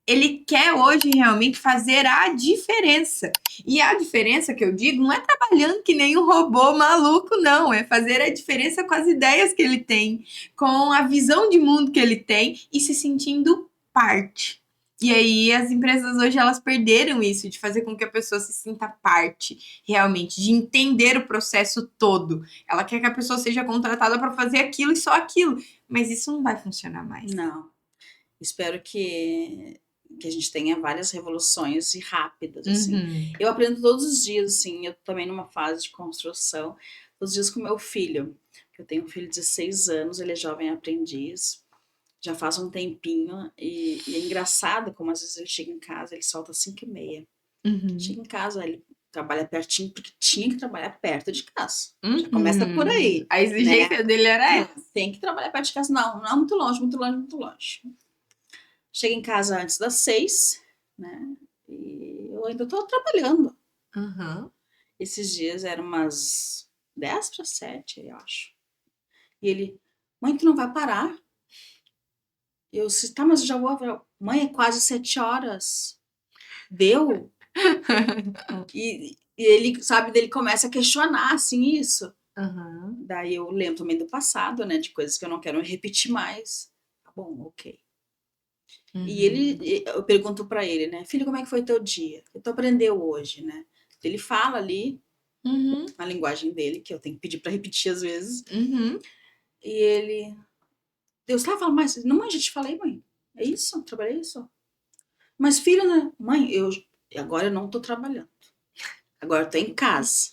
Ele quer hoje realmente fazer a diferença. E a diferença que eu digo não é trabalhando que nem um robô maluco, não. É fazer a diferença com as ideias que ele tem, com a visão de mundo que ele tem e se sentindo parte. E aí as empresas hoje elas perderam isso, de fazer com que a pessoa se sinta parte, realmente, de entender o processo todo. Ela quer que a pessoa seja contratada para fazer aquilo e só aquilo. Mas isso não vai funcionar mais. Não. Espero que a gente tenha várias revoluções e rápidas, assim. Eu aprendo todos os dias, assim, eu também numa fase de construção, todos os dias com meu filho. Eu tenho um filho de 16 anos, ele é jovem aprendiz, já faz um tempinho, e é engraçado como às vezes ele chega em casa, ele solta às 5h30. Chega em casa, ele trabalha pertinho, porque tinha que trabalhar perto de casa. Já começa por aí. A exigência dele era essa. Tem que trabalhar perto de casa. Não, muito longe, muito longe, muito longe. Chega em casa antes das 6, né? E eu ainda tô trabalhando. Esses dias eram umas 6:50, eu acho. E ele, mãe, tu não vai parar? Eu disse, tá, mas eu já vou. Mãe, é quase 7 horas. Deu? E ele, sabe, dele começa a questionar, assim, isso. Daí eu lembro também do passado, né? De coisas que eu não quero repetir mais. Tá bom, ok. E eu pergunto pra ele, né? Filho, como é que foi teu dia? O que tu aprendeu hoje, né? Ele fala ali, na linguagem dele, que eu tenho que pedir pra repetir às vezes. E ele... Deus estava falando, mas não, mãe, já te falei, mãe. É isso? Trabalhei isso? Mas filho, né? Mãe, agora eu não tô trabalhando. Agora eu tô em casa.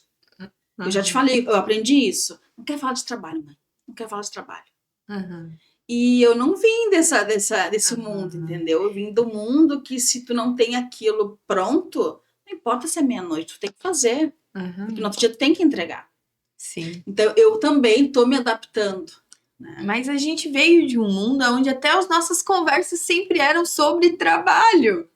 Eu já te falei, eu aprendi isso. Não quero falar de trabalho, mãe. Não quero falar de trabalho. E eu não vim desse mundo, entendeu? Eu vim do mundo que se tu não tem aquilo pronto, não importa se é meia-noite, tu tem que fazer. Porque no outro dia tu tem que entregar. Sim. Então eu também tô me adaptando. Né? Mas a gente veio de um mundo onde até as nossas conversas sempre eram sobre trabalho.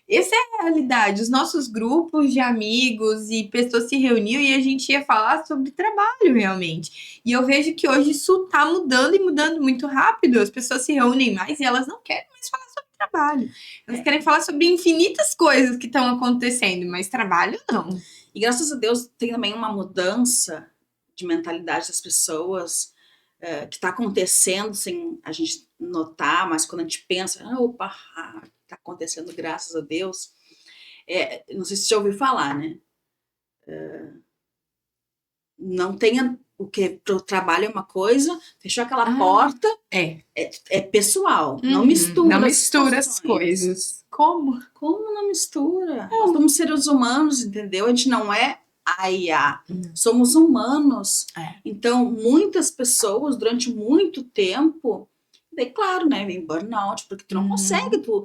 Essa é a realidade. Os nossos grupos de amigos e pessoas se reuniam e a gente ia falar sobre trabalho, realmente. E eu vejo que hoje isso tá mudando e mudando muito rápido. As pessoas se reúnem mais e elas não querem mais falar sobre trabalho. Elas querem falar sobre infinitas coisas que estão acontecendo, mas trabalho não. E graças a Deus tem também uma mudança de mentalidade das pessoas que está acontecendo sem a gente notar, mas quando a gente pensa, opa, está acontecendo graças a Deus. Não sei se você já ouviu falar, né? Não tenha o que pro trabalho é uma coisa, fechou aquela porta, é pessoal, não mistura. Não mistura as coisas. Como não mistura? Nós somos seres humanos, entendeu? A gente não é IA, somos humanos. Então, muitas pessoas, durante muito tempo, Daí, claro, né? Vem burnout, porque tu não Uhum. consegue, tu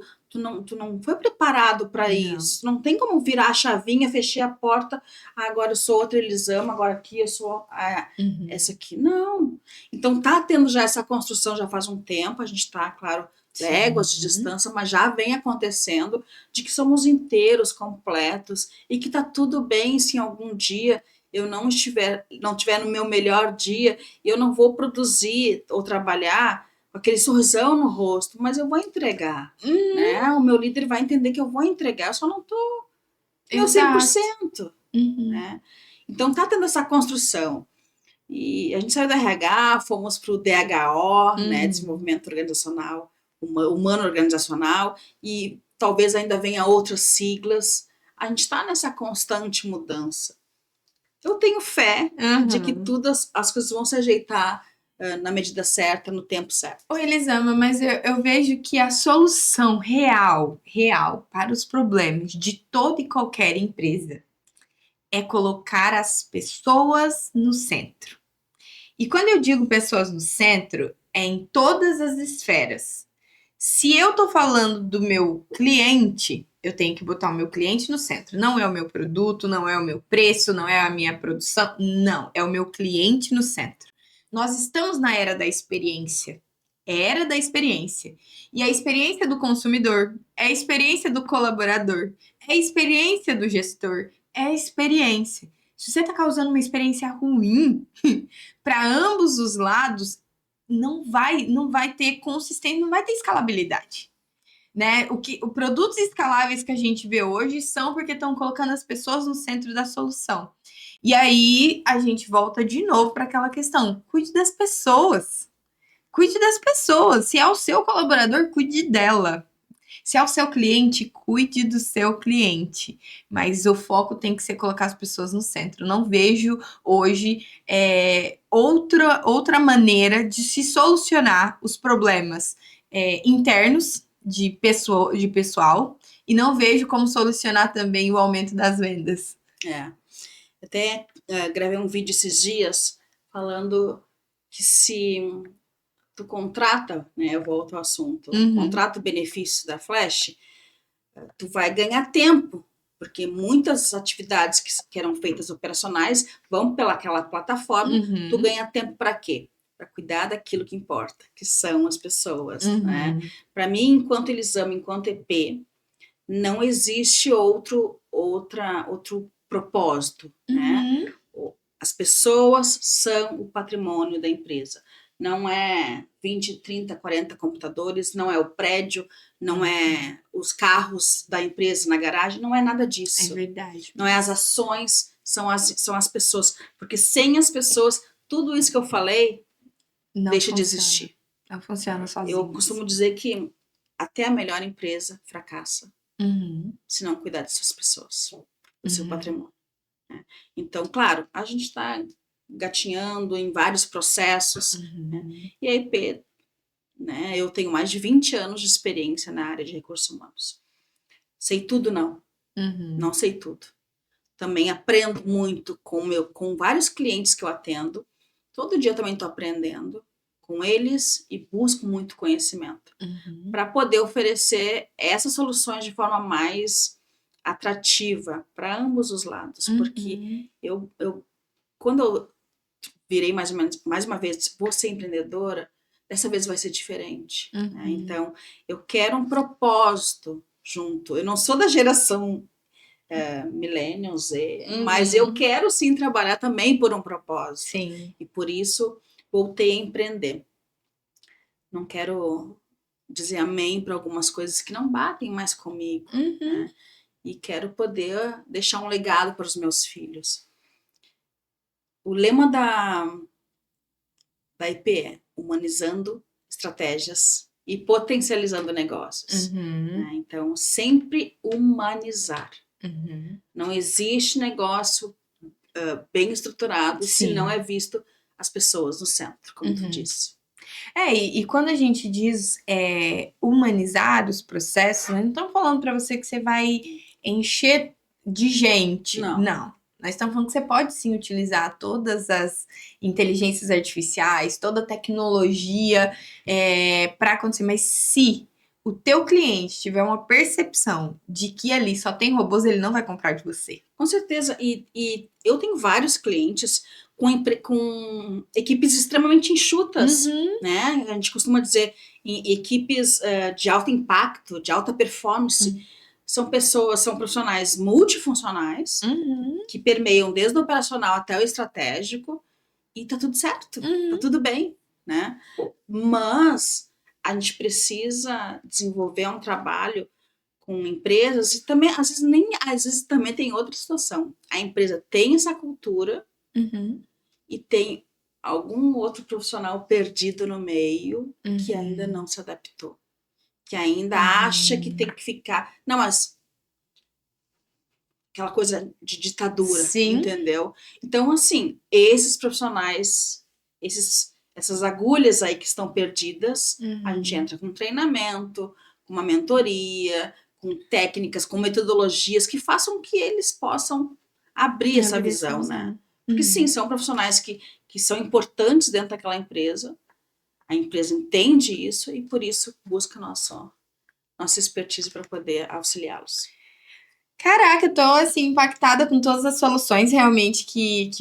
não foi preparado para Não. isso. Não tem como virar a chavinha, fechei a porta, agora eu sou outra Elisama, agora aqui eu sou essa aqui. Não. Então tá tendo já essa construção já faz um tempo, a gente tá, claro, léguas de distância, mas já vem acontecendo de que somos inteiros, completos, e que tá tudo bem se em algum dia eu não estiver no meu melhor dia, eu não vou produzir ou trabalhar com aquele sorrisão no rosto, mas eu vou entregar, né? O meu líder vai entender que eu vou entregar, eu só não tô meu 100%, né? Então tá tendo essa construção. E a gente saiu do RH, fomos para o DHO, né, Desenvolvimento Organizacional, Humano Organizacional, e talvez ainda venha outras siglas. A gente está nessa constante mudança. Eu tenho fé de que as coisas vão se ajeitar na medida certa, no tempo certo. Ô, Elisama, mas eu vejo que a solução real para os problemas de toda e qualquer empresa é colocar as pessoas no centro. E quando eu digo pessoas no centro, é em todas as esferas. Se eu tô falando do meu cliente, eu tenho que botar o meu cliente no centro. Não é o meu produto, não é o meu preço, não é a minha produção. Não, é o meu cliente no centro. Nós estamos na era da experiência. Era da experiência. E a experiência do consumidor, é a experiência do colaborador, é a experiência do gestor, é a experiência. Se você está causando uma experiência ruim para ambos os lados, não vai ter consistência, não vai ter escalabilidade. Né? O produtos escaláveis que a gente vê hoje são porque estão colocando as pessoas no centro da solução. E aí a gente volta de novo para aquela questão: cuide das pessoas. Cuide das pessoas. Se é o seu colaborador, cuide dela. Se é o seu cliente, cuide do seu cliente. Mas o foco tem que ser colocar as pessoas no centro. Não vejo hoje outra maneira de se solucionar os problemas internos de pessoal e não vejo como solucionar também o aumento das vendas. Até gravei um vídeo esses dias falando que se tu contrata, né, eu volto ao assunto, contrata o benefício da Flash, tu vai ganhar tempo, porque muitas atividades que eram feitas operacionais vão pelaquela plataforma, tu ganha tempo para quê? Para cuidar daquilo que importa, que são as pessoas, né? Para mim, enquanto Elisama, enquanto EP, não existe outro propósito, né? As pessoas são o patrimônio da empresa. Não é 20, 30, 40 computadores, não é o prédio, não é os carros da empresa na garagem, não é nada disso. É verdade. Não é as ações, são as pessoas. Porque sem as pessoas, tudo isso que eu falei deixa de existir. Não funciona sozinho. Eu costumo dizer que até a melhor empresa fracassa se não cuidar dessas pessoas, do seu patrimônio. Né? Então, claro, a gente está gatinhando em vários processos, né? E a IP, né, eu tenho mais de 20 anos de experiência na área de recursos humanos. Sei tudo, não. Não sei tudo. Também aprendo muito com vários clientes que eu atendo. Todo dia também estou aprendendo com eles e busco muito conhecimento para poder oferecer essas soluções de forma mais atrativa para ambos os lados. Porque quando eu virei mais uma vez, vou ser empreendedora, dessa vez vai ser diferente. Né? Então, eu quero um propósito junto. Eu não sou da geração millennials, mas eu quero sim trabalhar também por um propósito. Sim. E por isso voltei a empreender. Não quero dizer amém para algumas coisas que não batem mais comigo. Né? E quero poder deixar um legado para os meus filhos. O lema da IP é humanizando estratégias e potencializando negócios. Né? Então, sempre humanizar. Não existe negócio bem estruturado se não é visto as pessoas no centro, como tu disse. E quando a gente diz humanizar os processos, não estamos falando para você que você vai encher de gente. Não. Nós estamos falando que você pode sim utilizar todas as inteligências artificiais, toda a tecnologia para acontecer, mas se o teu cliente tiver uma percepção de que ali só tem robôs, ele não vai comprar de você. Com certeza. E eu tenho vários clientes com equipes extremamente enxutas, né? A gente costuma dizer em equipes de alto impacto, de alta performance. São profissionais multifuncionais que permeiam desde o operacional até o estratégico e tá tudo certo, tá tudo bem, né? Mas a gente precisa desenvolver um trabalho com empresas e também, às vezes também tem outra situação. A empresa tem essa cultura e tem algum outro profissional perdido no meio que ainda não se adaptou. Que ainda acha que tem que ficar... Não, mas aquela coisa de ditadura, entendeu? Então, assim, esses profissionais, essas agulhas aí que estão perdidas, a gente entra com treinamento, com uma mentoria, com técnicas, com metodologias que façam que eles possam abrir essa visão, né? Porque sim, são profissionais que são importantes dentro daquela empresa, a empresa entende isso e por isso busca nossa expertise para poder auxiliá-los. Caraca, eu tô assim impactada com todas as soluções realmente que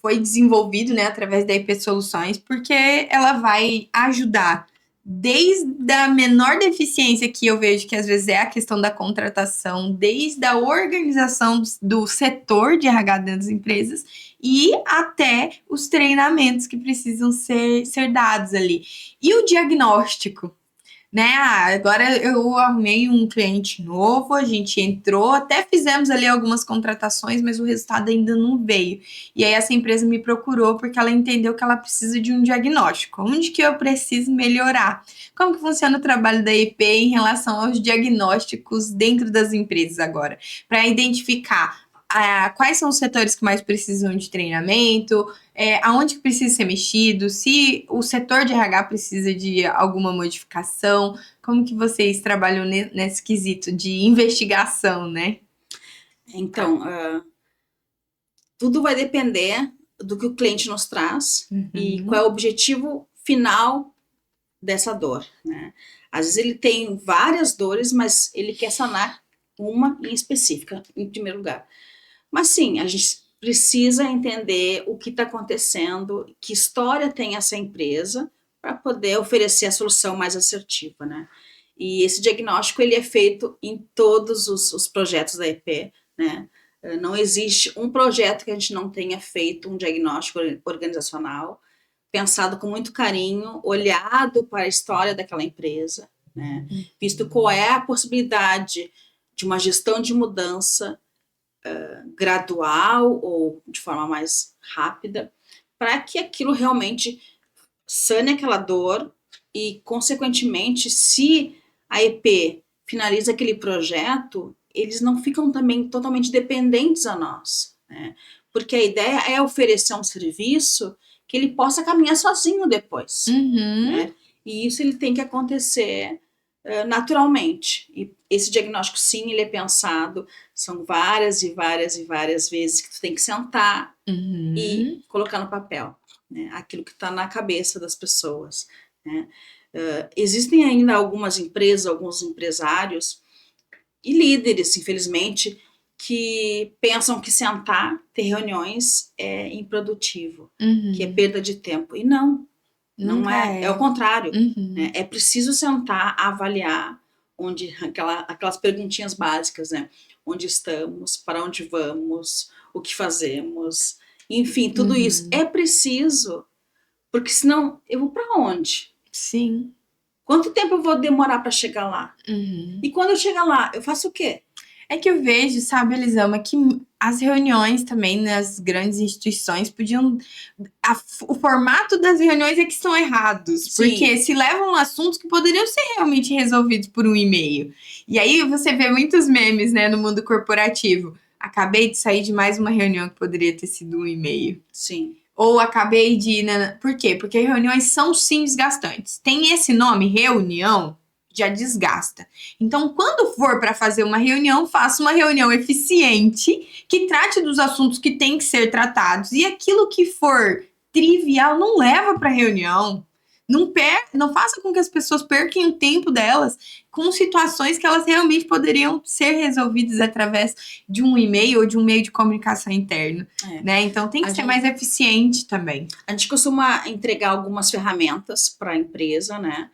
foi desenvolvido, né, através da IP Soluções, porque ela vai ajudar desde a menor deficiência que eu vejo que às vezes é a questão da contratação, desde a organização do setor de RH dentro das empresas e até os treinamentos que precisam ser dados ali. E o diagnóstico, né? Agora eu arrumei um cliente novo, a gente entrou, até fizemos ali algumas contratações, mas o resultado ainda não veio. E aí essa empresa me procurou porque ela entendeu que ela precisa de um diagnóstico. Onde que eu preciso melhorar? Como que funciona o trabalho da IP em relação aos diagnósticos dentro das empresas agora? Para identificar quais são os setores que mais precisam de treinamento, aonde que precisa ser mexido, se o setor de RH precisa de alguma modificação, como que vocês trabalham nesse quesito de investigação, né? Então, tudo vai depender do que o cliente nos traz e qual é o objetivo final dessa dor, né? Às vezes ele tem várias dores, mas ele quer sanar uma em específica, em primeiro lugar. Mas sim, a gente precisa entender o que está acontecendo, que história tem essa empresa, para poder oferecer a solução mais assertiva, né? E esse diagnóstico ele é feito em todos os projetos da EP, né? Não existe um projeto que a gente não tenha feito um diagnóstico organizacional, pensado com muito carinho, olhado para a história daquela empresa, né? Visto qual é a possibilidade de uma gestão de mudança gradual ou de forma mais rápida, para que aquilo realmente sane aquela dor e, consequentemente, se a EP finaliza aquele projeto, eles não ficam também totalmente dependentes a nós, né? Porque a ideia é oferecer um serviço que ele possa caminhar sozinho depois, né? E isso ele tem que acontecer naturalmente. E esse diagnóstico, sim, ele é pensado, são várias e várias e várias vezes que tu tem que sentar e colocar no papel, né, aquilo que está na cabeça das pessoas, né? Existem ainda algumas empresas, alguns empresários e líderes, infelizmente, que pensam que sentar, ter reuniões é improdutivo, que é perda de tempo. E não é. É o contrário. Né? É preciso sentar, avaliar aquelas perguntinhas básicas, né? Onde estamos, para onde vamos, o que fazemos, enfim, tudo isso. É preciso, porque senão eu vou para onde? Sim. Quanto tempo eu vou demorar para chegar lá? E quando eu chegar lá, eu faço o quê? É que eu vejo, sabe, Elisama, que as reuniões também nas grandes instituições podiam... o formato das reuniões é que estão errados. Sim. Porque se levam assuntos que poderiam ser realmente resolvidos por um e-mail. E aí você vê muitos memes, né, no mundo corporativo. Acabei de sair de mais uma reunião que poderia ter sido um e-mail. Sim. Ou acabei de... Por quê? Porque reuniões são, sim, desgastantes. Tem esse nome, reunião... já desgasta. Então, quando for para fazer uma reunião, faça uma reunião eficiente, que trate dos assuntos que têm que ser tratados, e aquilo que for trivial, não leva para reunião. Não faça com que as pessoas percam o tempo delas com situações que elas realmente poderiam ser resolvidas através de um e-mail ou de um meio de comunicação interno, né? Então tem que ser mais eficiente também. A gente costuma entregar algumas ferramentas para a empresa, né?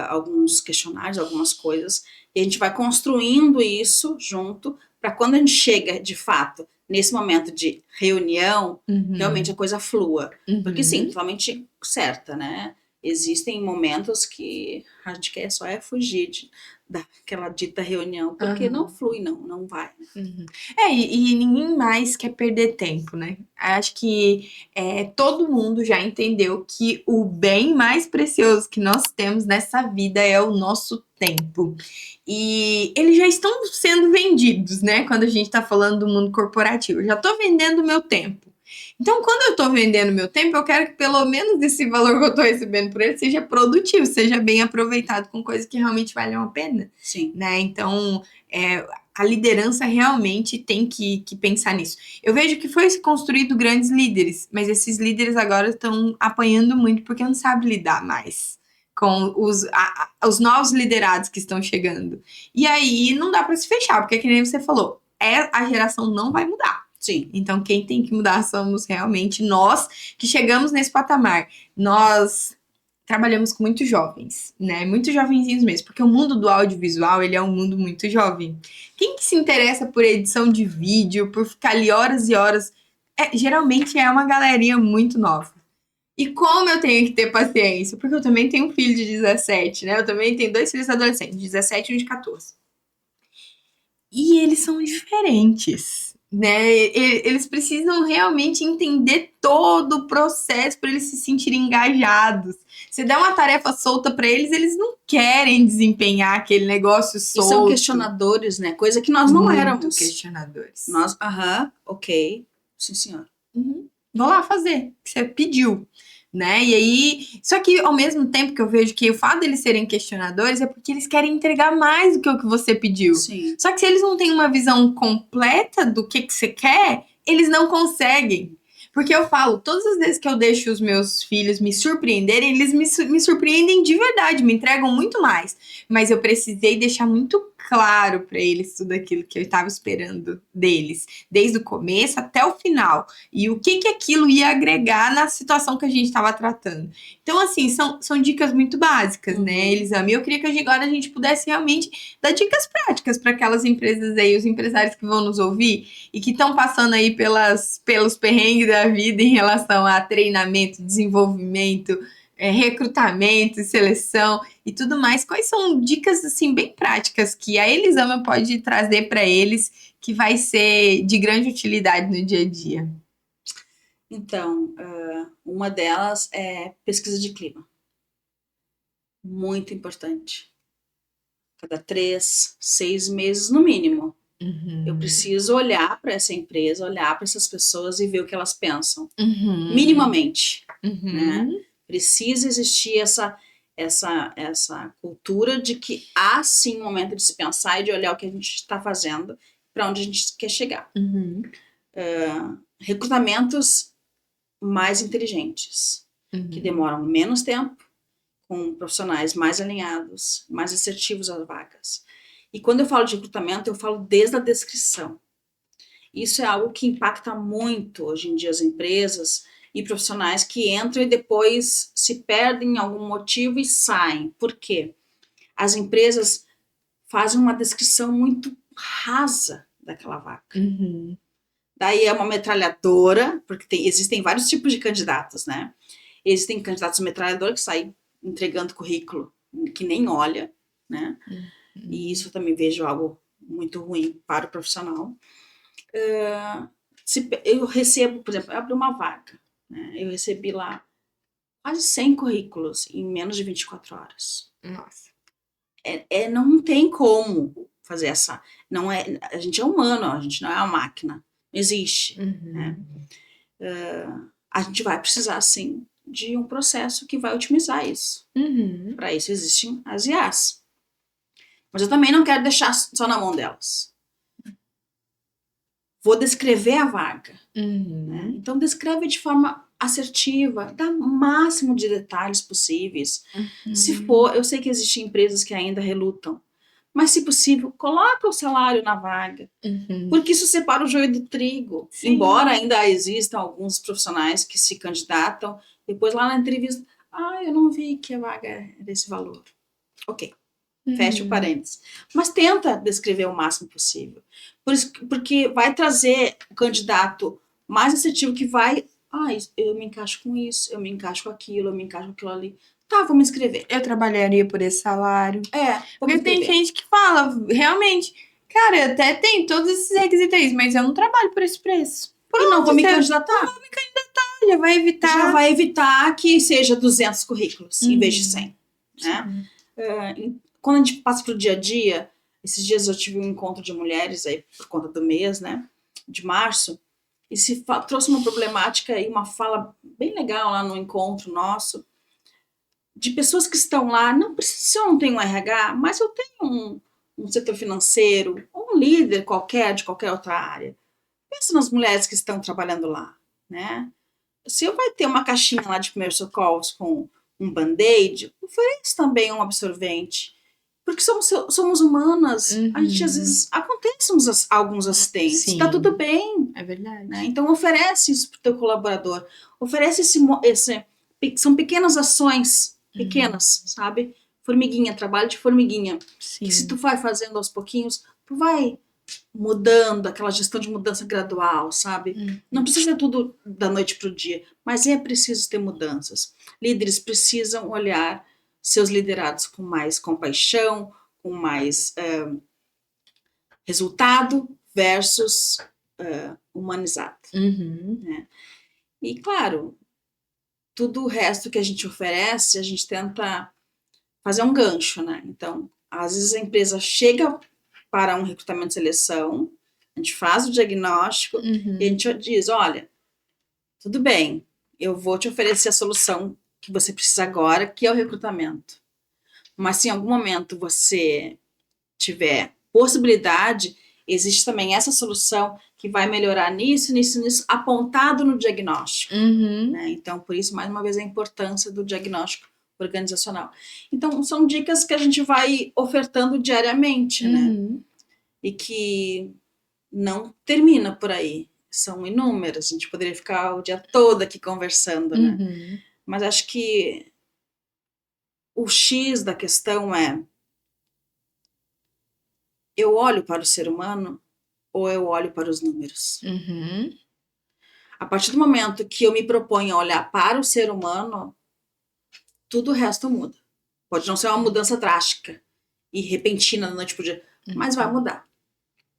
Alguns questionários, algumas coisas, e a gente vai construindo isso junto para quando a gente chega, de fato, nesse momento de reunião, realmente a coisa flua. Porque sim, totalmente certa, né? Existem momentos que a gente quer só fugir daquela dita reunião, porque não flui, não vai. E ninguém mais quer perder tempo, né? Acho que todo mundo já entendeu que o bem mais precioso que nós temos nessa vida é o nosso tempo. E eles já estão sendo vendidos, né? Quando a gente está falando do mundo corporativo. Eu já estou vendendo o meu tempo. Então, quando eu estou vendendo meu tempo, eu quero que pelo menos esse valor que eu estou recebendo por ele seja produtivo, seja bem aproveitado com coisas que realmente valham a pena. Sim. Né? Então, a liderança realmente tem que pensar nisso. Eu vejo que foi construído grandes líderes, mas esses líderes agora estão apanhando muito porque não sabem lidar mais com os novos liderados que estão chegando. E aí não dá para se fechar, porque que nem você falou, a geração não vai mudar. Sim. Então, quem tem que mudar somos realmente nós que chegamos nesse patamar. Nós trabalhamos com muitos jovens, né? Muitos jovenzinhos mesmo, porque o mundo do audiovisual, ele é um mundo muito jovem. Quem que se interessa por edição de vídeo, por ficar ali horas e horas, geralmente é uma galerinha muito nova. E como eu tenho que ter paciência? Porque eu também tenho um filho de 17, né? Eu também tenho 2 filhos adolescentes, de 17 e um de 14. E eles são diferentes, né? Eles precisam realmente entender todo o processo para eles se sentirem engajados. Você dá uma tarefa solta para eles, eles não querem desempenhar aquele negócio solto. E são questionadores, né? Coisa que nós não éramos. Muito questionadores. Nós, ok, sim senhor. Vou lá fazer, que você pediu. Né? E aí, só que ao mesmo tempo que eu vejo que o fato deles serem questionadores é porque eles querem entregar mais do que o que você pediu. Sim. Só que se eles não têm uma visão completa do que você quer, eles não conseguem. Porque eu falo, todas as vezes que eu deixo os meus filhos me surpreenderem, eles me surpreendem de verdade, me entregam muito mais. Mas eu precisei deixar muito claro para eles tudo aquilo que eu estava esperando deles, desde o começo até o final. E o que aquilo ia agregar na situação que a gente estava tratando. Então, assim, são dicas muito básicas, né, Elisama? E eu queria que agora a gente pudesse realmente dar dicas práticas para aquelas empresas aí, os empresários que vão nos ouvir e que estão passando aí pelos perrengues da vida em relação a treinamento, desenvolvimento, recrutamento, seleção e tudo mais. Quais são dicas assim bem práticas que a Elisama pode trazer para eles que vai ser de grande utilidade no dia a dia? Então, uma delas é pesquisa de clima. Muito importante. Cada 3, 6 meses no mínimo. Eu preciso olhar para essa empresa, olhar para essas pessoas e ver o que elas pensam. Minimamente. Né? Precisa existir essa cultura de que há sim um momento de se pensar e de olhar o que a gente está fazendo, para onde a gente quer chegar. Recrutamentos mais inteligentes, que demoram menos tempo, com profissionais mais alinhados, mais assertivos às vagas. E quando eu falo de recrutamento, eu falo desde a descrição. Isso é algo que impacta muito hoje em dia as empresas e profissionais que entram e depois se perdem em algum motivo e saem. Por quê? As empresas fazem uma descrição muito rasa daquela vaga. Daí é uma metralhadora, porque existem vários tipos de candidatos, né? Existem candidatos metralhadora que saem entregando currículo que nem olha, né? E isso eu também vejo algo muito ruim para o profissional. Eu recebo, por exemplo, eu abri uma vaga, né? Eu recebi lá quase 100 currículos em menos de 24 horas. Nossa. Não tem como fazer essa... Não é, a gente é humano, a gente não é uma máquina. Não existe. Né? A gente vai precisar, sim, de um processo que vai otimizar isso. Para isso existem as IAs. Mas eu também não quero deixar só na mão delas. Vou descrever a vaga. Né? Então, descreve de forma assertiva, dá o máximo de detalhes possíveis. Se for, eu sei que existem empresas que ainda relutam, mas se possível, coloca o salário na vaga, porque isso separa o joio do trigo. Sim. Embora ainda existam alguns profissionais que se candidatam, depois lá na entrevista, eu não vi que a vaga é desse valor. Ok. Fecha o parênteses. Mas tenta descrever o máximo possível. Porque vai trazer o candidato mais assertivo que vai... eu me encaixo com isso, eu me encaixo com aquilo, eu me encaixo com aquilo ali. Tá, vou me inscrever. Eu trabalharia por esse salário. Porque tem gente que fala, realmente, cara, até tem todos esses requisitos aí, mas eu não trabalho por esse preço. Pronto, e não vou me candidatar. Não vou me candidatar, já vai evitar que seja 200 currículos, em vez de 100. Né? Quando a gente passa pro dia a dia, esses dias eu tive um encontro de mulheres aí por conta do mês, né, de março, e trouxe uma problemática e uma fala bem legal lá no encontro nosso, de pessoas que estão lá, se eu não tenho um RH, mas eu tenho um setor financeiro, ou um líder qualquer, de qualquer outra área. Pensa nas mulheres que estão trabalhando lá, né? Se eu vai ter uma caixinha lá de primeiros socorros com um band-aid, ofereça também um absorvente. Porque somos humanas, a gente às vezes acontecem alguns acidentes, sim, tá tudo bem. É verdade. Né? Então oferece isso pro teu colaborador, oferece são pequenas ações, pequenas, sabe? Formiguinha, trabalho de formiguinha. Sim. Que se tu vai fazendo aos pouquinhos, tu vai mudando, aquela gestão de mudança gradual, sabe? Não precisa ser tudo da noite pro dia, mas é preciso ter mudanças. Líderes precisam olhar seus liderados com mais compaixão, com mais resultado versus humanizado. Né? E, claro, tudo o resto que a gente oferece, a gente tenta fazer um gancho, né? Então, às vezes a empresa chega para um recrutamento de seleção, a gente faz o diagnóstico e a gente diz, olha, tudo bem, eu vou te oferecer a solução que você precisa agora, que é o recrutamento. Mas se em algum momento você tiver possibilidade, existe também essa solução que vai melhorar nisso, apontado no diagnóstico. Né? Então, por isso, mais uma vez, a importância do diagnóstico organizacional. Então, são dicas que a gente vai ofertando diariamente, né? E que não termina por aí. São inúmeras, a gente poderia ficar o dia todo aqui conversando, né? Mas acho que o X da questão é: eu olho para o ser humano ou eu olho para os números? A partir do momento que eu me proponho a olhar para o ser humano, tudo o resto muda. Pode não ser uma mudança drástica e repentina da noite pro dia, mas vai mudar.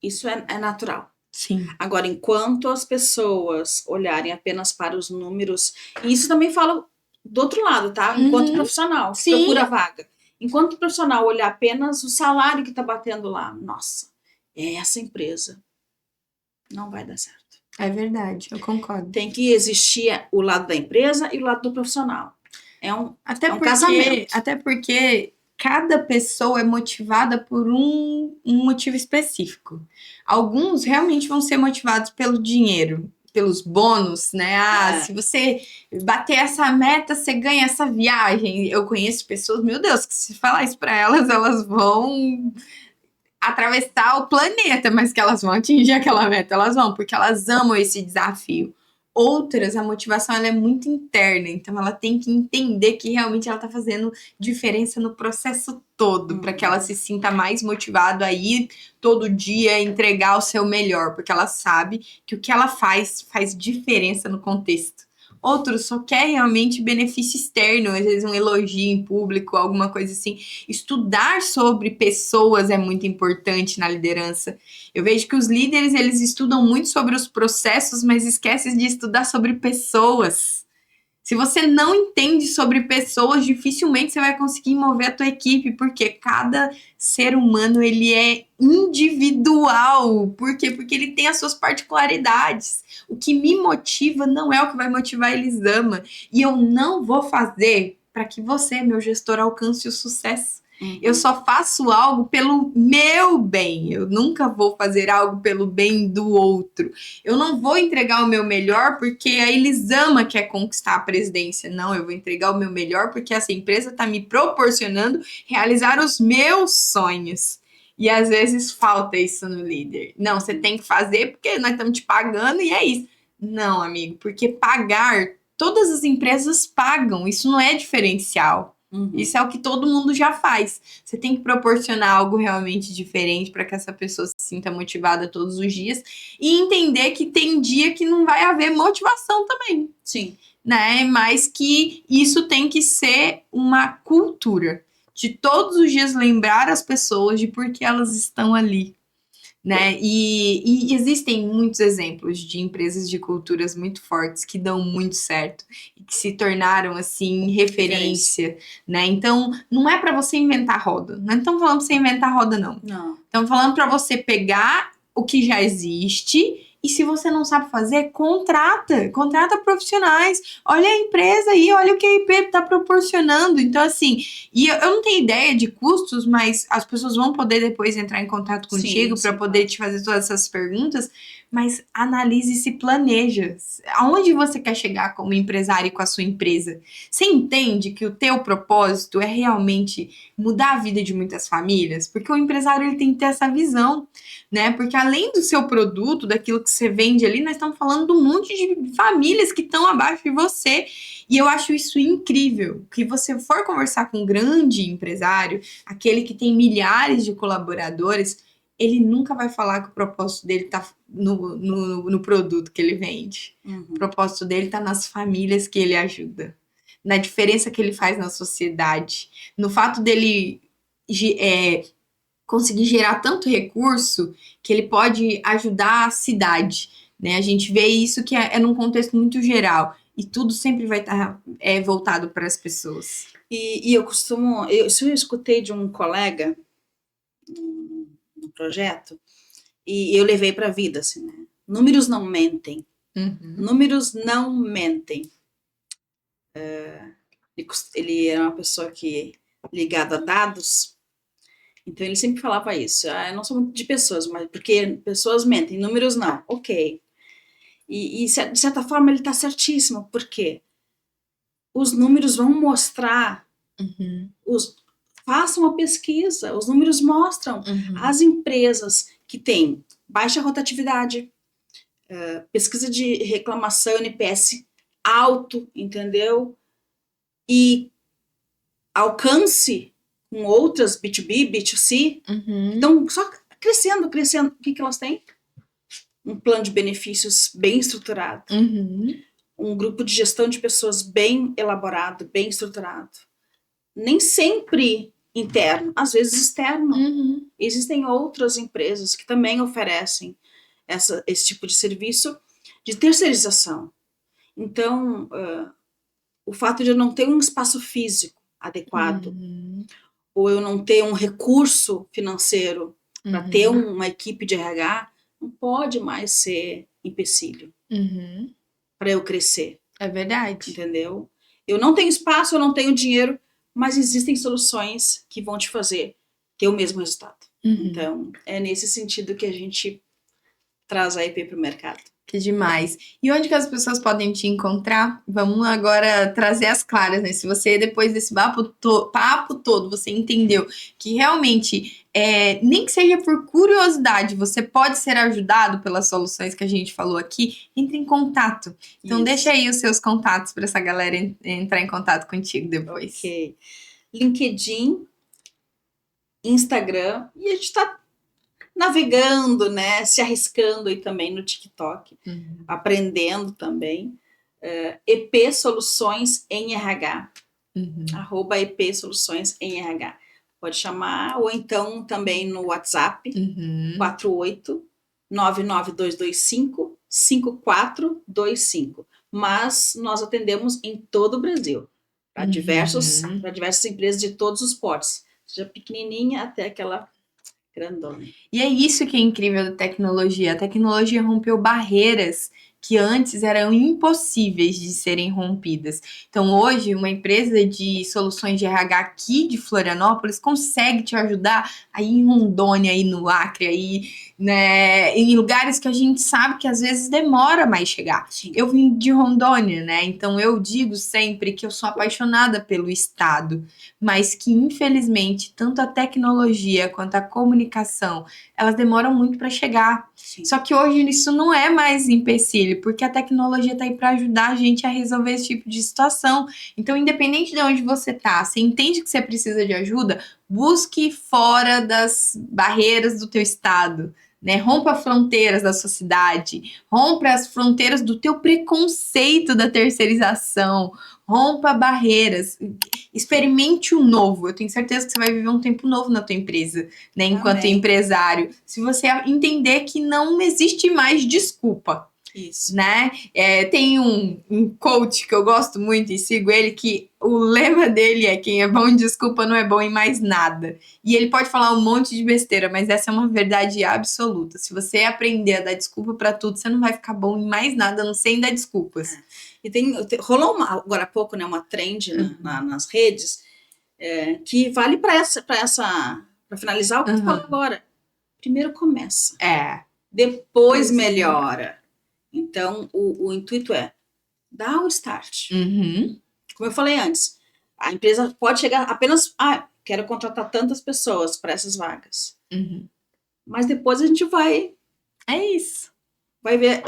Isso é natural. Sim. Agora, enquanto as pessoas olharem apenas para os números, e isso também falo do outro lado, tá? Enquanto profissional, Sim. procura vaga. Enquanto profissional olhar apenas o salário que tá batendo lá, nossa, é essa empresa. Não vai dar certo. É verdade, eu concordo. Tem que existir o lado da empresa e o lado do profissional. É um casamento. Até porque cada pessoa é motivada por um motivo específico. Alguns realmente vão ser motivados pelo dinheiro, pelos bônus, né? Se você bater essa meta, você ganha essa viagem. Eu conheço pessoas, meu Deus, que se falar isso para elas vão atravessar o planeta, mas que elas vão atingir aquela meta, elas vão, porque elas amam esse desafio. Outras, a motivação ela é muito interna, então ela tem que entender que realmente ela tá fazendo diferença no processo todo, para que ela se sinta mais motivada a ir todo dia entregar o seu melhor, porque ela sabe que o que ela faz diferença no contexto. Outros só querem realmente benefício externo, às vezes um elogio em público, alguma coisa assim. Estudar sobre pessoas é muito importante na liderança. Eu vejo que os líderes, eles estudam muito sobre os processos, mas esquecem de estudar sobre pessoas. Se você não entende sobre pessoas, dificilmente você vai conseguir mover a tua equipe, porque cada ser humano, ele é individual. Por quê? Porque ele tem as suas particularidades. O que me motiva não é o que vai motivar a Elisama. E eu não vou fazer para que você, meu gestor, alcance o sucesso. Eu só faço algo pelo meu bem. Eu nunca vou fazer algo pelo bem do outro. Eu não vou entregar o meu melhor porque a Elisama quer conquistar a presidência. Não, eu vou entregar o meu melhor porque essa empresa está me proporcionando realizar os meus sonhos. E às vezes falta isso no líder. Não, você tem que fazer porque nós estamos te pagando e é isso. Não, amigo, porque pagar, todas as empresas pagam. Isso não é diferencial. Isso é o que todo mundo já faz. Você tem que proporcionar algo realmente diferente para que essa pessoa se sinta motivada todos os dias e entender que tem dia que não vai haver motivação também. Sim. Né? Mas que isso tem que ser uma cultura de todos os dias lembrar as pessoas de por que elas estão ali. Né? E existem muitos exemplos de empresas de culturas muito fortes que dão muito certo e que se tornaram assim referência, né? Então não é para você inventar roda, não estamos falando para você inventar roda não. Estamos falando para você pegar o que já existe e se você não sabe fazer, contrata profissionais. Olha a empresa aí, olha o que a IP está proporcionando. Então, assim, e eu não tenho ideia de custos, mas as pessoas vão poder depois entrar em contato contigo para poder te fazer todas essas perguntas. Mas analise e se planeja. Aonde você quer chegar como empresário e com a sua empresa? Você entende que o teu propósito é realmente mudar a vida de muitas famílias? Porque o empresário ele tem que ter essa visão, né? Porque além do seu produto, daquilo que você vende ali, nós estamos falando de um monte de famílias que estão abaixo de você. E eu acho isso incrível. Que você for conversar com um grande empresário, aquele que tem milhares de colaboradores, ele nunca vai falar que o propósito dele está no produto que ele vende. O propósito dele está nas famílias que ele ajuda, na diferença que ele faz na sociedade, no fato dele conseguir gerar tanto recurso que ele pode ajudar a cidade. Né? A gente vê isso que é num contexto muito geral. E tudo sempre vai estar voltado para as pessoas. E eu costumo... eu escutei de um colega no projeto e eu levei para a vida, assim, né? Números não mentem. Números não mentem. Ele era uma pessoa ligada a dados, então ele sempre falava isso. Eu não sou muito de pessoas, mas porque pessoas mentem, números não. Ok. E de certa forma ele está certíssimo, porque os números vão mostrar, faça uma pesquisa, os números mostram as empresas que têm baixa rotatividade, pesquisa de reclamação NPS alto, entendeu? E alcance com outras B2B, B2C, então só crescendo, o que elas têm? Um plano de benefícios bem estruturado, um grupo de gestão de pessoas bem elaborado, bem estruturado. Nem sempre interno, às vezes externo. Existem outras empresas que também oferecem esse tipo de serviço de terceirização. Então, o fato de eu não ter um espaço físico adequado, ou eu não ter um recurso financeiro para ter uma equipe de RH, não pode mais ser empecilho para eu crescer. É verdade. Entendeu? Eu não tenho espaço, eu não tenho dinheiro, mas existem soluções que vão te fazer ter o mesmo resultado. Então, é nesse sentido que a gente traz a IP para o mercado. Que demais. E onde que as pessoas podem te encontrar? Vamos agora trazer as claras, né? Se você, depois desse papo todo, você entendeu que realmente, nem que seja por curiosidade, você pode ser ajudado pelas soluções que a gente falou aqui, entre em contato. Então, deixa aí os seus contatos para essa galera entrar em contato contigo depois. Ok. LinkedIn, Instagram, e a gente está navegando, né, se arriscando aí também no TikTok, aprendendo também. EP Soluções em RH, @EP Soluções em RH. Pode chamar, ou então também no WhatsApp, 48992255425. Mas nós atendemos em todo o Brasil, para diversas empresas de todos os portes, seja pequenininha até aquela grandona. E é isso que é incrível da tecnologia. A tecnologia rompeu barreiras que antes eram impossíveis de serem rompidas. Então, hoje, uma empresa de soluções de RH aqui de Florianópolis consegue te ajudar aí em Rondônia, aí no Acre, aí, né, em lugares que a gente sabe que às vezes demora mais chegar. Sim. Eu vim de Rondônia, né? Então eu digo sempre que eu sou apaixonada pelo estado, mas que infelizmente tanto a tecnologia quanto a comunicação, elas demoram muito para chegar. Sim. Só que hoje isso não é mais empecilho, porque a tecnologia está aí para ajudar a gente a resolver esse tipo de situação. Então, independente de onde você tá, você entende que você precisa de ajuda, busque fora das barreiras do teu estado, né? Rompa fronteiras da sua cidade, rompa as fronteiras do teu preconceito da terceirização, rompa barreiras, experimente o novo. Eu tenho certeza que você vai viver um tempo novo na tua empresa, né? Enquanto Amém. empresário. Se você entender que não existe mais desculpa. Isso. Né? Tem um coach que eu gosto muito e sigo ele, que o lema dele é: quem é bom em desculpa não é bom em mais nada. E ele pode falar um monte de besteira, mas essa é uma verdade absoluta. Se você aprender a dar desculpa para tudo, você não vai ficar bom em mais nada, a não ser em dar desculpas. E rolou agora há pouco, né, uma trend nas redes que vale para finalizar o que tu falou agora. Primeiro começa. Depois melhora. Então, o intuito é dar o start. Como eu falei antes, a empresa pode chegar apenas, quero contratar tantas pessoas para essas vagas. Mas depois a gente vai... É isso.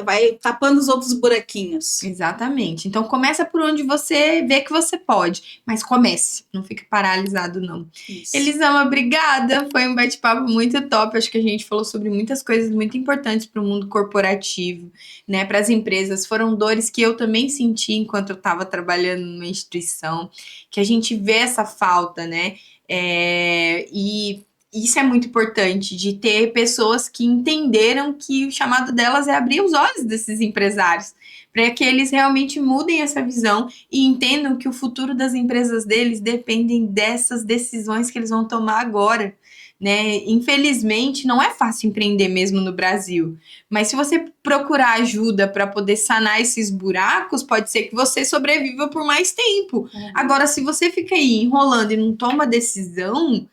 Vai tapando os outros buraquinhos. Exatamente. Então, começa por onde você vê que você pode. Mas comece. Não fique paralisado, não. Isso. Elisama, obrigada. Foi um bate-papo muito top. Acho que a gente falou sobre muitas coisas muito importantes para o mundo corporativo, né? Para as empresas. Foram dores que eu também senti enquanto eu estava trabalhando numa instituição. Que a gente vê essa falta, né? E isso é muito importante, de ter pessoas que entenderam que o chamado delas é abrir os olhos desses empresários, para que eles realmente mudem essa visão e entendam que o futuro das empresas deles dependem dessas decisões que eles vão tomar agora. Né? Infelizmente, não é fácil empreender mesmo no Brasil, mas se você procurar ajuda para poder sanar esses buracos, pode ser que você sobreviva por mais tempo. Agora, se você fica aí enrolando e não toma decisão,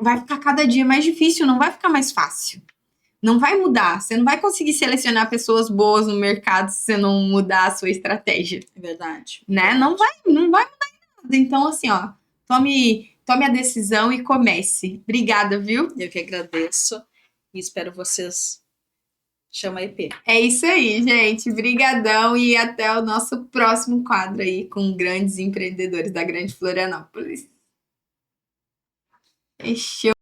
vai ficar cada dia mais difícil, não vai ficar mais fácil. Não vai mudar. Você não vai conseguir selecionar pessoas boas no mercado se você não mudar a sua estratégia. É verdade. Né? Não vai mudar em nada. Então, assim, tome a decisão e comece. Obrigada, viu? Eu que agradeço e espero vocês. Chama EP. É isso aí, gente. Brigadão e até o nosso próximo quadro aí com grandes empreendedores da Grande Florianópolis. Fechou.